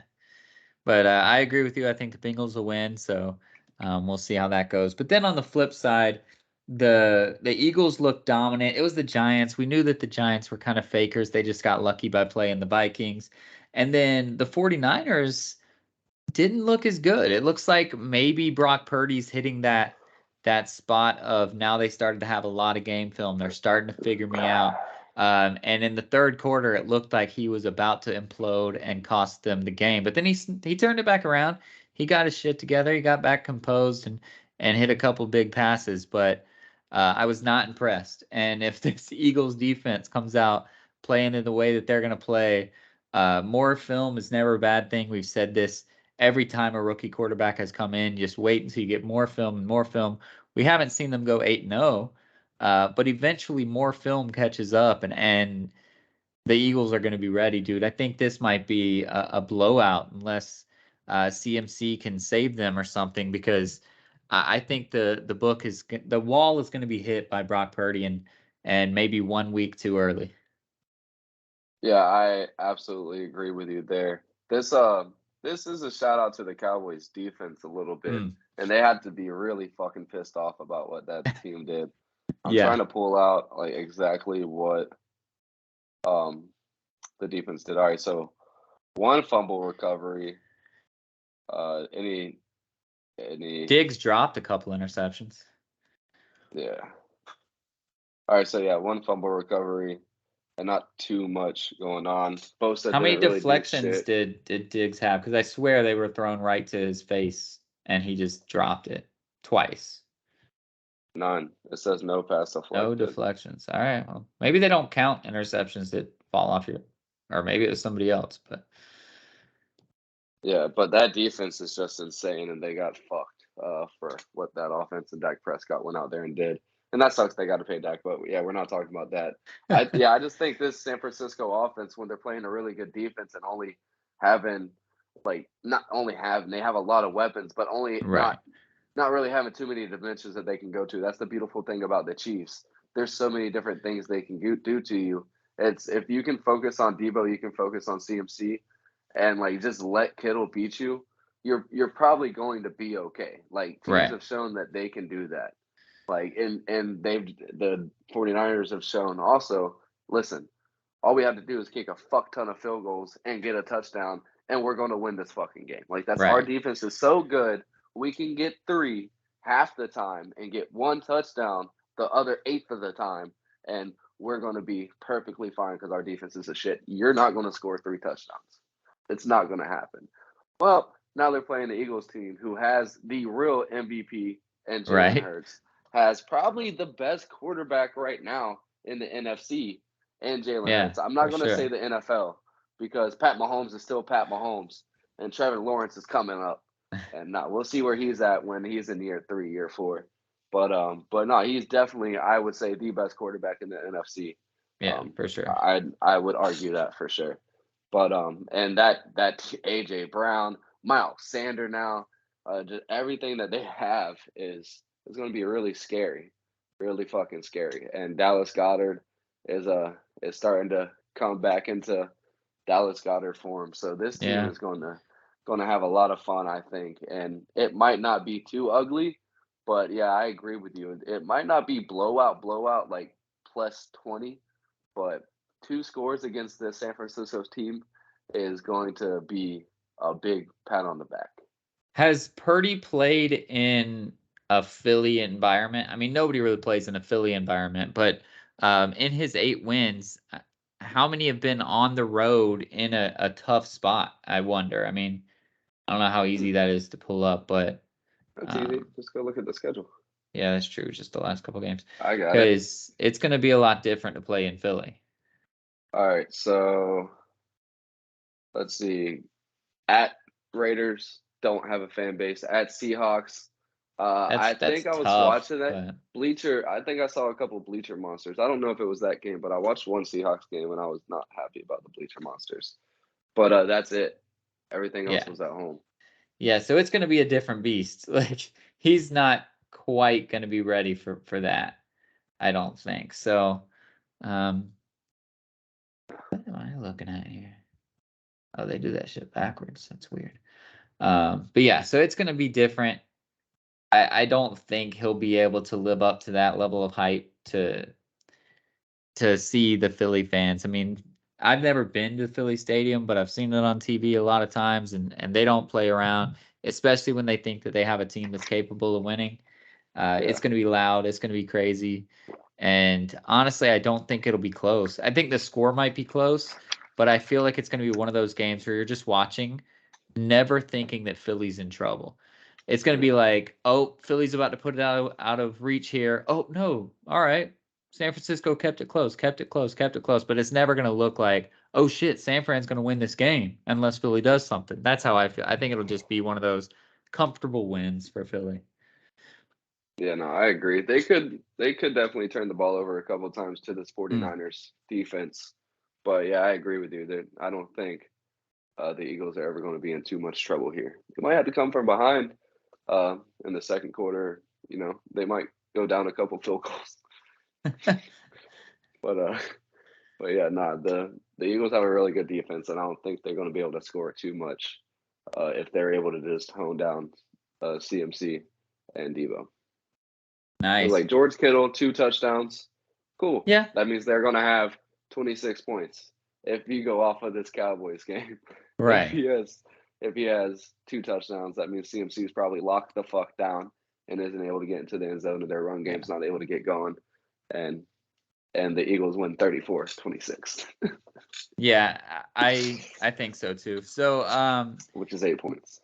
But I agree with you. I think the Bengals will win. So we'll see how that goes. But then on the flip side, the Eagles looked dominant. It was the Giants. We knew that the Giants were kind of fakers. They just got lucky by playing the Vikings. And then the 49ers didn't look as good. It looks like maybe Brock Purdy's hitting that spot of now they started to have a lot of game film. They're starting to figure me out. And in the third quarter, it looked like he was about to implode and cost them the game. But then he turned it back around. He got his shit together. He got back composed and hit a couple big passes. But I was not impressed. And if this Eagles defense comes out playing in the way that they're going to play, more film is never a bad thing. We've said this every time a rookie quarterback has come in. Just wait until you get more film and more film. We haven't seen them go 8-0. But eventually more film catches up and the Eagles are going to be ready, dude. I think this might be a blowout unless CMC can save them or something, because I think the wall is going to be hit by Brock Purdy and maybe 1 week too early. Yeah, I absolutely agree with you there. This is a shout out to the Cowboys defense a little bit, and they had to be really fucking pissed off about what that team did. I'm trying to pull out like exactly what the defense did. All right, so 1 fumble recovery. Any Diggs dropped a couple interceptions. Yeah. All right, so yeah, 1 fumble recovery and not too much going on. Bosa How many didn't really deflections do shit. did Diggs have? Because I swear they were thrown right to his face and he just dropped it twice. None. It says no pass deflected. No deflections. All right. Well, maybe they don't count interceptions that fall off your, or maybe it was somebody else. But yeah, but that defense is just insane, and they got fucked for what that offense and Dak Prescott went out there and did. And that sucks. They got to pay Dak, but yeah, we're not talking about that. I just think this San Francisco offense, when they're playing a really good defense and only having, like, not only having, they have a lot of weapons, but only not really having too many dimensions that they can go to. That's the beautiful thing about the Chiefs. There's so many different things they can do to you. It's if you can focus on Debo, you can focus on CMC, and like just let Kittle beat you. You're probably going to be okay. Like teams have shown that they can do that. Like and the 49ers have shown also, listen, all we have to do is kick a fuck ton of field goals and get a touchdown, and we're going to win this fucking game. Like that's our defense is so good. We can get 3 half the time and get 1 touchdown the other 1/8 of the time, and we're going to be perfectly fine because our defense is a shit. You're not going to score 3 touchdowns. It's not going to happen. Well, now they're playing the Eagles team who has the real MVP and Jalen Hurts. has probably the best quarterback right now in the NFC and Jalen Yeah, Hurts. I'm for not going to say sure. the NFL because Pat Mahomes is still Pat Mahomes and Trevor Lawrence is coming up. And now we'll see where he's at when he's in year 3, year 4. But no, he's definitely, I would say, the best quarterback in the NFC. Yeah, for sure. I would argue that for sure. But and that AJ Brown, Miles Sander now, just everything that they have is going to be really scary, really fucking scary. And Dallas Goddard is starting to come back into Dallas Goddard form. So this team Yeah. is going to have a lot of fun, I think. And it might not be too ugly, but yeah, I agree with you. It might not be blowout like plus 20, but 2 scores against the San Francisco team is going to be a big pat on the back. Has Purdy played in a Philly environment? I mean, nobody really plays in a Philly environment, but in his 8 wins, how many have been on the road in a tough spot? I wonder. I mean, I don't know how easy that is to pull up, but That's easy. Just go look at the schedule. yeah, that's true. Just the last couple games. I got it. Because it's going to be a lot different to play in Philly. All right, so let's see. At Raiders, don't have a fan base. At Seahawks, I That's think I was tough, watching that but bleacher. I think I saw a couple bleacher monsters. I don't know if it was that game, but I watched one Seahawks game and I was not happy about the bleacher monsters. But that's it. Everything else yeah. was at home. Yeah, so it's going to be a different beast. Like he's not quite going to be ready for that. I don't think. So, what am I looking at here? Oh, they do that shit backwards. That's weird. But yeah, so it's going to be different. I don't think he'll be able to live up to that level of hype to see the Philly fans. I mean, I've never been to Philly Stadium, but I've seen it on TV a lot of times, and they don't play around, especially when they think that they have a team that's capable of winning. It's going to be loud. It's going to be crazy. And honestly, I don't think it'll be close. I think the score might be close, but I feel like it's going to be one of those games where you're just watching, never thinking that Philly's in trouble. It's going to be like, oh, Philly's about to put it out of reach here. Oh, no. All right. San Francisco kept it close, kept it close, kept it close. But it's never going to look like, oh, shit, San Fran's going to win this game unless Philly does something. That's how I feel. I think it'll just be one of those comfortable wins for Philly. Yeah, no, I agree. They could definitely turn the ball over a couple of times to this 49ers defense. But yeah, I agree with you that I don't think the Eagles are ever going to be in too much trouble here. They might have to come from behind in the second quarter. You know, they might go down a couple field goals. But yeah, nah, the Eagles have a really good defense, and I don't think they're going to be able to score too much if they're able to just hone down CMC and Debo. Nice. Like George Kittle, 2 touchdowns. Cool. Yeah. That means they're going to have 26 points if you go off of this Cowboys game. Right. If he has 2 touchdowns, that means CMC's probably locked the fuck down and isn't able to get into the end zone, and their run game's not able to get going. And the Eagles win 34-26. Yeah, I think so too. So which is 8 points.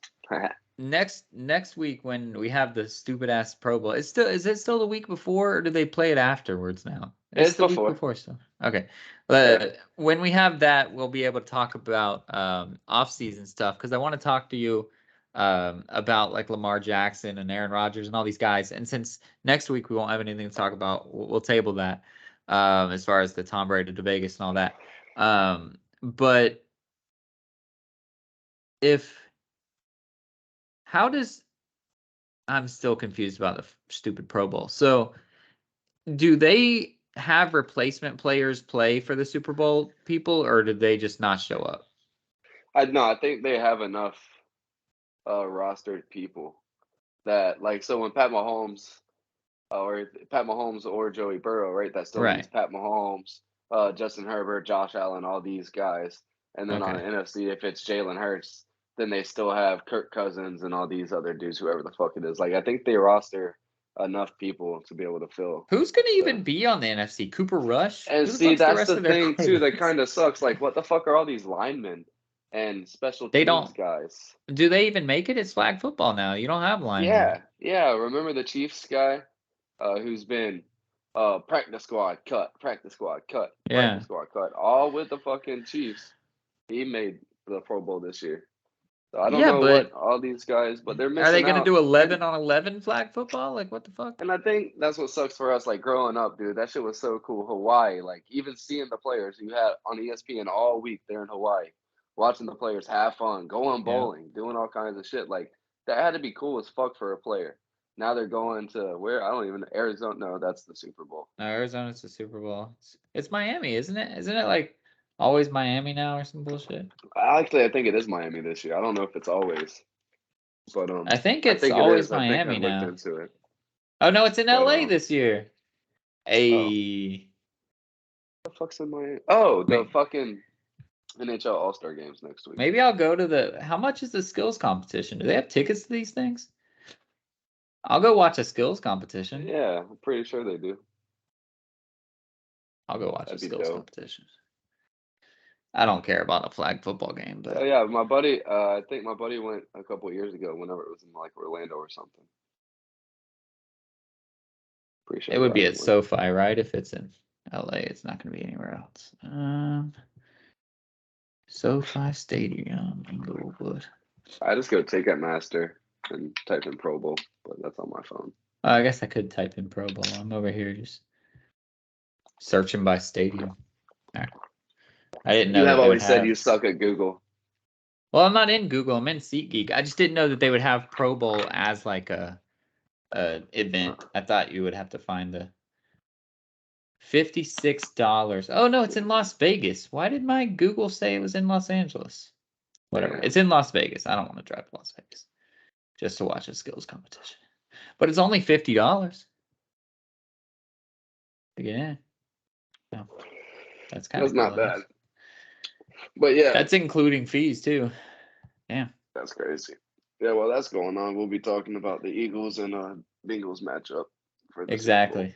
next week when we have the stupid ass Pro Bowl, is it still the week before, or do they play it afterwards now? It's the before. week before still. Okay. Yeah. When we have that, we'll be able to talk about off-season stuff, because I want to talk to you about like Lamar Jackson and Aaron Rodgers and all these guys. And since next week we won't have anything to talk about, we'll table that as far as the Tom Brady to Vegas and all that. But I'm still confused about the stupid Pro Bowl. So do they have replacement players play for the Super Bowl people, or did they just not show up? I think they have enough rostered people that, like, so when Pat Mahomes or Joey Burrow, right? That still means Pat Mahomes, Justin Herbert, Josh Allen, all these guys. And then on the NFC, if it's Jalen Hurts, then they still have Kirk Cousins and all these other dudes, whoever the fuck it is. Like, I think they roster enough people to be able to fill. Who's going to even be on the NFC? Cooper Rush? And see, that's the thing too that kind of sucks. Like, what the fuck are all these linemen and special teams guys? Do they even make it? It's flag football now. You don't have linemen. Yeah. Remember the Chiefs guy who's been practice squad cut, practice squad cut, Yeah. practice squad cut, all with the fucking Chiefs. He made the Pro Bowl this year. So I don't Yeah, know but what all these guys, but they're are they missing gonna out. do 11-on-11 flag football? Like, what the fuck? And I think that's what sucks for us, like growing up, dude. That shit was so cool. Hawaii, like even seeing the players you had on ESPN all week there in Hawaii, watching the players have fun, going Yeah. bowling, doing all kinds of shit. Like that had to be cool as fuck for a player. Now they're going to where I don't even Arizona. No, that's the Super Bowl. No, Arizona's the Super Bowl. It's Miami, isn't it? Isn't it like always Miami now or some bullshit? Actually, I think it is Miami this year. I don't know if it's always, but I think I it's think it always is. I think I Miami looked now. into it, Oh no, it's in but LA this year. oh, Hey, the fuck's in Miami? Oh, the may- fucking NHL All Star games next week. maybe I'll go to the. How much is the skills competition? Do they have tickets to these things? I'll go watch a skills competition. Yeah, I'm pretty sure they do. I'll go watch a That'd be skills dope. competition. I don't care about a flag football game, Oh but yeah, my buddy. I think my buddy went a couple years ago. Whenever it was in like Orlando or something. Pretty sure it would be Ryan at went. SoFi, right? If it's in LA, it's not going to be anywhere else. SoFi Stadium, Inglewood. I just go Ticketmaster and type in Pro Bowl, but that's on my phone. I guess I could type in Pro Bowl. I'm over here just searching by stadium. Right. I didn't know You that have they would always said have. you suck at Google. Well, I'm not in Google. I'm in SeatGeek. I just didn't know that they would have Pro Bowl as like a event. I thought you would have to find the $56. Oh no, it's in Las Vegas. Why did my Google say it was in Los Angeles? Whatever. Damn. It's in Las Vegas. I don't want to drive to Las Vegas just to watch a skills competition. But it's only $50 to get in. No, that's kind of That's cool. not bad. But yeah, That's including fees too. Yeah. that's crazy. Yeah, well, that's going on. We'll be talking about the Eagles and Bengals matchup for the Super Bowl.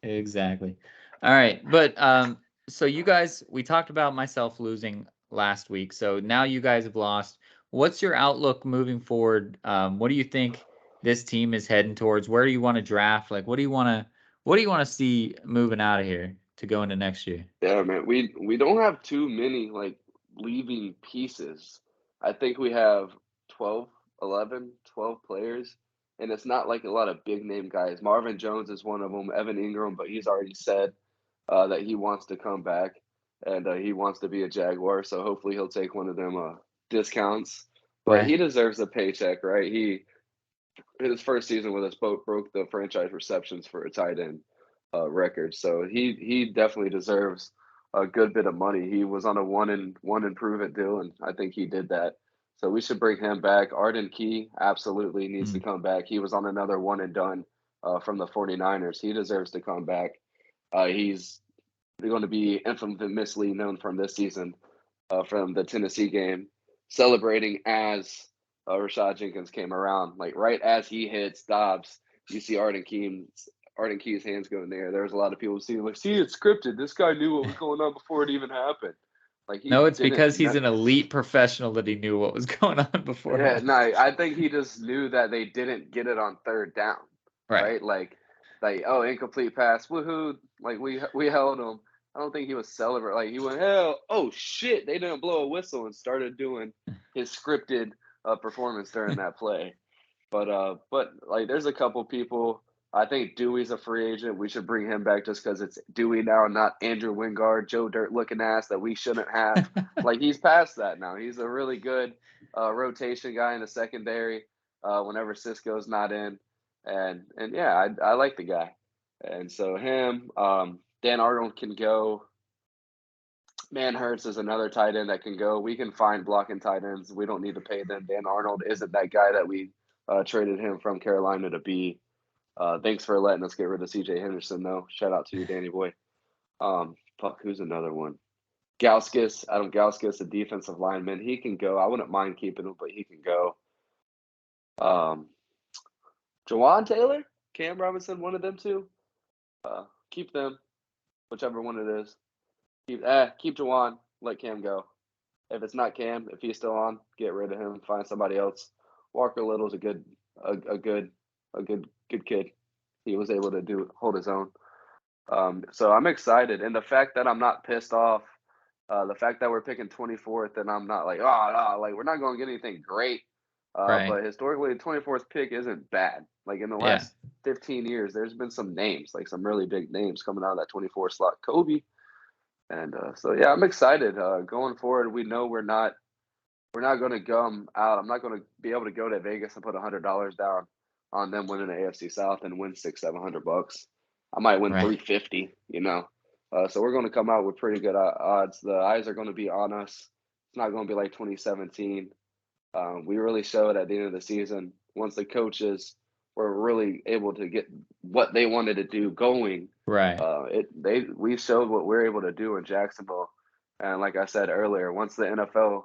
Exactly. All right. But so you guys, we talked about myself losing last week. So now you guys have lost. What's your outlook moving forward? What do you think this team is heading towards? Where do you want to draft? Like what do you want to see moving out of here to go into next year? Yeah, man. We don't have too many like leaving pieces. I think we have 12, 11, 12 players, and it's not like a lot of big name guys. Marvin Jones is one of them, Evan Ingram, but he's already said that he wants to come back and he wants to be a Jaguar. So hopefully he'll take one of them discounts. But Right. he deserves a paycheck, right? He his first season with us broke the franchise receptions for a tight end record. So he definitely deserves a good bit of money. He was on a one and prove it deal, and I think he did that. So we should bring him back. Arden Key absolutely needs to Mm. come back. He was on another one and done from the 49ers. He deserves to come back. He's going to be infamously known from this season from the Tennessee game, celebrating as Rashad Jenkins came around. Like right as he hits Dobbs, you see Arden Key's hands go in there. There's a lot of people see like, see, it's scripted. This guy knew what was going on before it even happened. Like he No, it's didn't. because he's an elite professional that he knew what was going on Yeah, beforehand. no, I think he just knew that they didn't get it on third down, Right. right? Like oh, incomplete pass, woohoo! Like we held him. I don't think he was celebrating. Like he went, hell, oh shit! They didn't blow a whistle and started doing his scripted performance during that play. But like, there's a couple people. I think Dewey's a free agent. We should bring him back just because it's Dewey now, not Andrew Wingard, Joe Dirt looking ass that we shouldn't have. Like he's past that now. He's a really good rotation guy in the secondary whenever Cisco's not in, and yeah, I like the guy, and so him. Dan Arnold can go. Manhurts is another tight end that can go. We can find blocking tight ends. We don't need to pay them. Dan Arnold isn't that guy that we traded him from Carolina to be. Thanks for letting us get rid of CJ Henderson, though. Shout out to you, Danny Boy. Fuck, who's another one? Gauskas, Adam Gauskas, a defensive lineman. He can go. I wouldn't mind keeping him, but he can go. Jawan Taylor, Cam Robinson, one of them two. Keep them, whichever one it is. Keep Jawan. Let Cam go. If it's not Cam, if he's still on, get rid of him. Find somebody else. Walker Little's a good kid. he was able to hold his own. So I'm excited, and the fact that I'm not pissed off, the fact that we're picking 24th, and I'm not like, oh no, like we're not going to get anything great. Right. But historically, the 24th pick isn't bad. Like in the Yeah. last 15 years, there's been some names, like some really big names coming out of that 24 slot. Kobe, and so yeah, I'm excited. Going forward, we know we're not going to gum out. I'm not going to be able to go to Vegas and put $100 down on them winning the AFC South and win $600-700. I might win Right. 350. So we're going to come out with pretty good odds. The eyes are going to be on us. It's not going to be like 2017. We really showed at the end of the season once the coaches were really able to get what they wanted to do going. Right. We showed what we're able to do in Jacksonville, and like I said earlier, once the NFL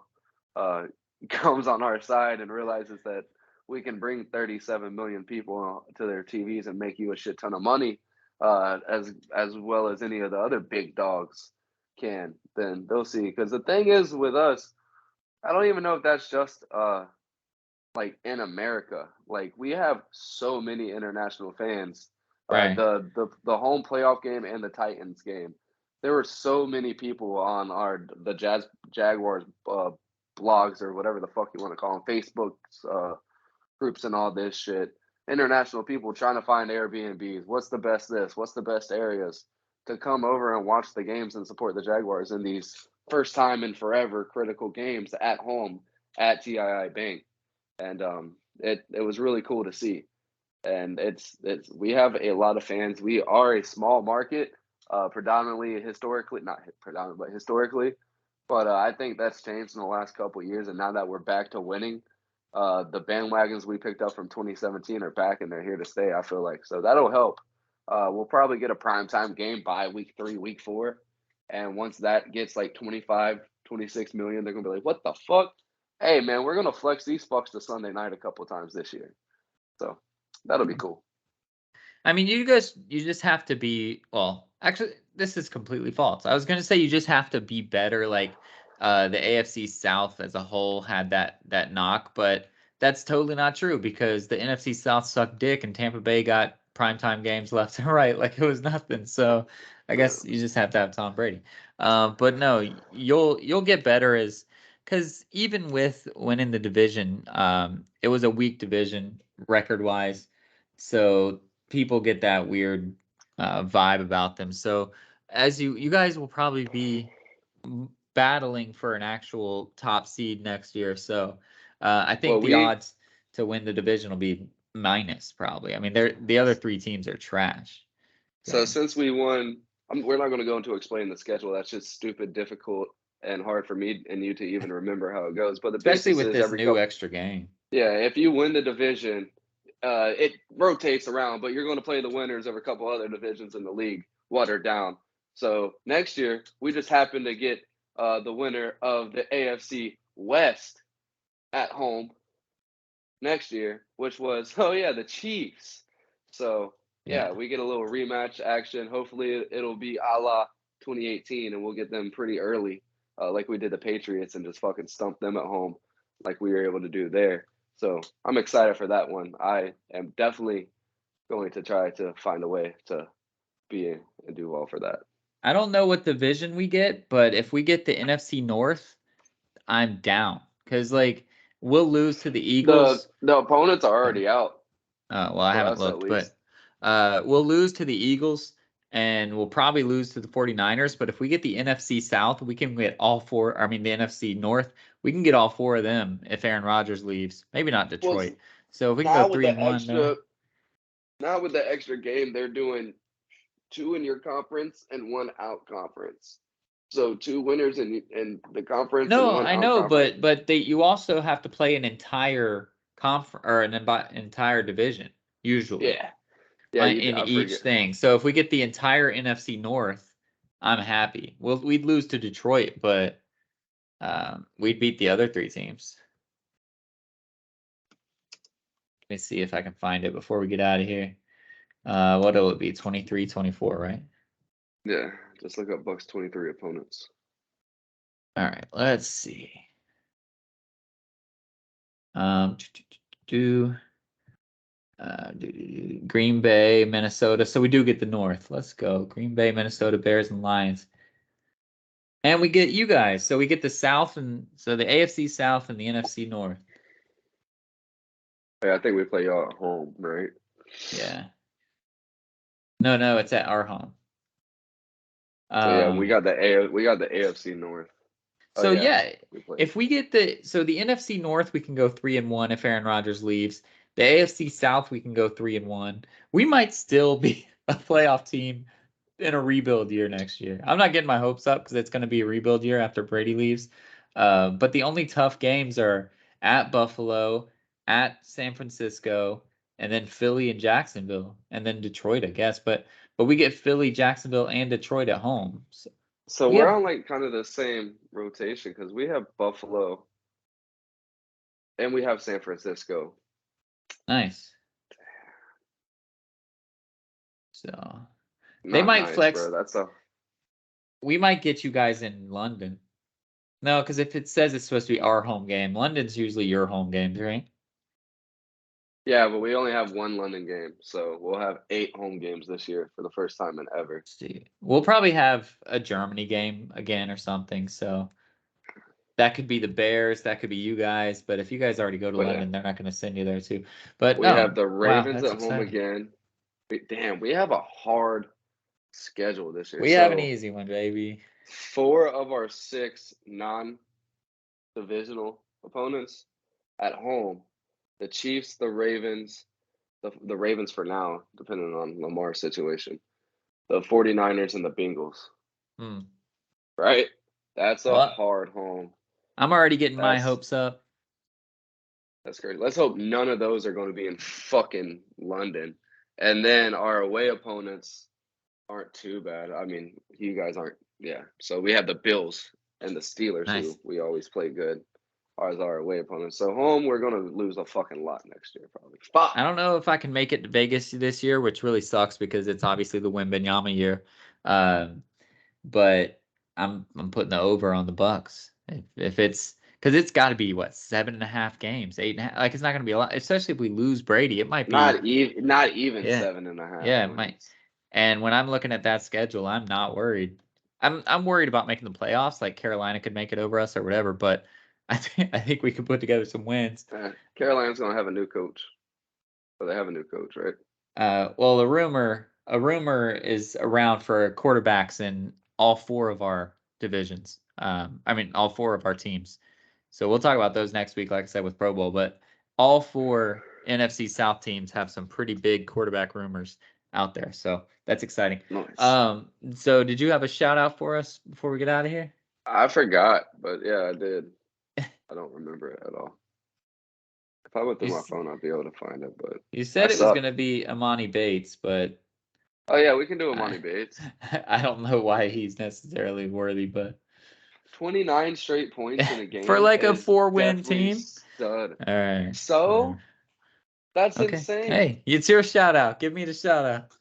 comes on our side and realizes that we can bring 37 million people to their TVs and make you a shit ton of money, as well as any of the other big dogs can, then they'll see. Because the thing is with us, I don't even know if that's just like in America. Like we have so many international fans. Right. The home playoff game and the Titans game, there were so many people on the Jaguars blogs or whatever the fuck you want to call them, Facebook's groups and all this shit. International people trying to find Airbnbs. What's the best this? What's the best areas to come over and watch the games and support the Jaguars in these first time in forever critical games at home at TII Bank, and it was really cool to see. And it's we have a lot of fans. We are a small market, predominantly historically, not predominantly, but historically. But I think that's changed in the last couple of years, and now that we're back to winning, the bandwagons we picked up from 2017 are back, and they're here to stay. I feel like so that'll help. We'll probably get a primetime game by week 3, week 4, and once that gets like 25, 26 million, they're gonna be like, "What the fuck? Hey man, we're gonna flex these fucks to Sunday night a couple times this year." So that'll be cool. I mean, you just have to be, well, actually, this is completely false. I was going to say you just have to be better. Like the AFC South as a whole had that knock, but that's totally not true because the NFC South sucked dick and Tampa Bay got primetime games left and right like it was nothing. So I guess you just have to have Tom Brady. But no, you'll get better because even with winning the division, it was a weak division record wise. So people get that weird vibe about them. So as you guys will probably be battling for an actual top seed next year. So I think Well, the odds to win the division will be minus probably. I mean, the other 3 teams are trash. So since we won, we're not going to go into explain the schedule. That's just stupid, difficult, and hard for me and you to even remember how it goes. But the Especially basis with is this new extra game. Yeah, if you win the division, it rotates around, but you're going to play the winners of a couple other divisions in the league, watered down. So next year, we just happen to get the winner of the AFC West at home next year, which was, oh yeah, the Chiefs. So yeah, we get a little rematch action. Hopefully it'll be a la 2018 and we'll get them pretty early, like we did the Patriots, and just fucking stump them at home like we were able to do there. So I'm excited for that one. I am definitely going to try to find a way to be and do well for that. I don't know what division we get, but if we get the NFC North, I'm down because like we'll lose to the Eagles. The opponents are already out. Well, I For haven't us, at looked, least. but we'll lose to the Eagles and we'll probably lose to the 49ers. But if we get the NFC South, we can get all 4. I mean, the NFC North, we can get all 4 of them if Aaron Rodgers leaves. Maybe not Detroit. Well, So if we can now go with 3-1 there. Now with the extra game, they're doing 2 in your conference and 1 out conference. So 2 winners in the conference and No, 1 I out know, conference. but you also have to play an entire entire division usually. Yeah, In I each forget. thing. So if we get the entire NFC North, I'm happy. We'd lose to Detroit, but we'd beat the other 3 teams. Let me see if I can find it before we get out of here. What will it be? 23-24, right? Yeah, just look up Bucks 23 opponents. All right, let's see. Green Bay, Minnesota. So we do get the North. Let's go. Green Bay, Minnesota, Bears, and Lions. And we get you guys. So we get the South, and so the AFC South and the NFC North. Yeah, I think we play y'all at home, right? Yeah. No, it's at our home. So yeah, we got the AFC North. So yeah, we play. if we get the NFC North, we can go 3-1 if Aaron Rodgers leaves. The AFC South, we can go 3-1. We might still be a playoff team in a rebuild year next year. I'm not getting my hopes up because it's going to be a rebuild year after Brady leaves. But the only tough games are at Buffalo, at San Francisco, and then Philly and Jacksonville, and then Detroit, I guess. But we get Philly, Jacksonville, and Detroit at home. So we we're have- on like kind of the same rotation because we have Buffalo and we have San Francisco. Nice. So they Not might nice, flex. bro. That's a We might get you guys in London. No, because if it says it's supposed to be our home game, London's usually your home games, right? yeah, but we only have one London game, so we'll have 8 home games this year for the first time in ever. See, we'll probably have a Germany game again or something. So that could be the Bears, that could be you guys. But if you guys already go to But London, they're not going to send you there too. But we no, have the wow, Ravens that's at home exciting. again. Damn, we have a hard schedule this year. We have an easy one, baby. 4 of our 6 non-divisional opponents at home. The Chiefs, the Ravens, the Ravens for now, depending on Lamar's situation. The 49ers and the Bengals. Right? That's a hard home. I'm already getting my hopes up. That's great. Let's hope none of those are going to be in fucking London. And then our away opponents aren't too bad. I mean, you guys aren't. Yeah. So we have the Bills and the Steelers, who we always play good, as our away opponents. So home, we're going to lose a fucking lot next year, probably. Fuck. I don't know if I can make it to Vegas this year, which really sucks because it's obviously the Wembanyama year. But I'm putting the over on the Bucks. If it's because it's got to be what 7.5 games, 8.5. Like it's not going to be a lot, especially if we lose Brady. It might be not even 7.5. Yeah, it might. And when I'm looking at that schedule, I'm not worried. I'm worried about making the playoffs. Like Carolina could make it over us or whatever, but I think we could put together some wins. Carolina's going to have a new coach. But they have a new coach, right? Well, a rumor is around for quarterbacks in all 4 of our divisions. I mean, all 4 of our teams. So we'll talk about those next week, like I said, with Pro Bowl. But all 4 NFC South teams have some pretty big quarterback rumors out there. So that's exciting. Nice. So did you have a shout out for us before we get out of here? I forgot, but yeah, I did. I don't remember it at all. If I went through my phone, I'd be able to find it. But you said it was going to be Amani Bates, but oh yeah, we can do Amani Bates. I don't know why he's necessarily worthy, but 29 straight points in a game for like a 4-win team. Stud. All right. So that's insane. Hey, it's your shout out. Give me the shout out.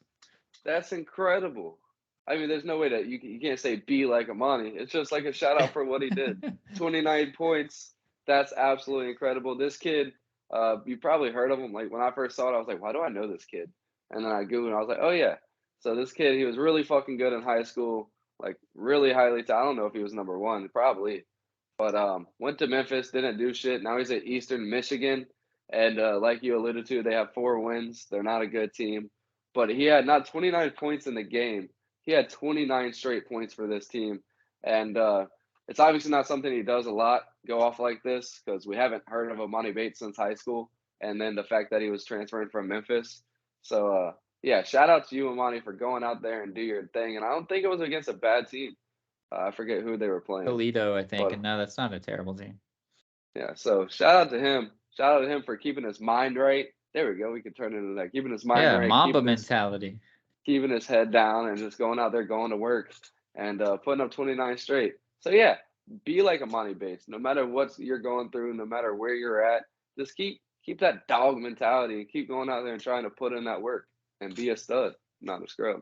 That's incredible. I mean, there's no way that you can't say be like Amani. It's just like a shout out for what he did. 29 points. That's absolutely incredible. This kid, you probably heard of him. Like when I first saw it, I was like, why do I know this kid? And then I Googled and I was like, oh yeah. So this kid, he was really fucking good in high school, like really highly talented. I don't know if he was number 1, probably. But went to Memphis, didn't do shit. Now he's at Eastern Michigan. And like you alluded to, they have 4 wins. They're not a good team. But he had not 29 points in the game. He had 29 straight points for this team. And it's obviously not something he does a lot, go off like this, because we haven't heard of Amani Bates since high school. And then the fact that he was transferring from Memphis. So, yeah, shout out to you, Amani, for going out there and do your thing. And I don't think it was against a bad team. I forget who they were playing. Toledo, I think. And no, that's not a terrible team. Yeah, so shout out to him. Shout out to him for keeping his mind right. There we go. We could turn it into that. Keeping his mind right. Mamba mentality. Keeping his head down and just going out there, going to work and putting up 29 straight. So, yeah, be like Amani Bates. No matter what you're going through, no matter where you're at, just keep that dog mentality and keep going out there and trying to put in that work and be a stud, not a scrub.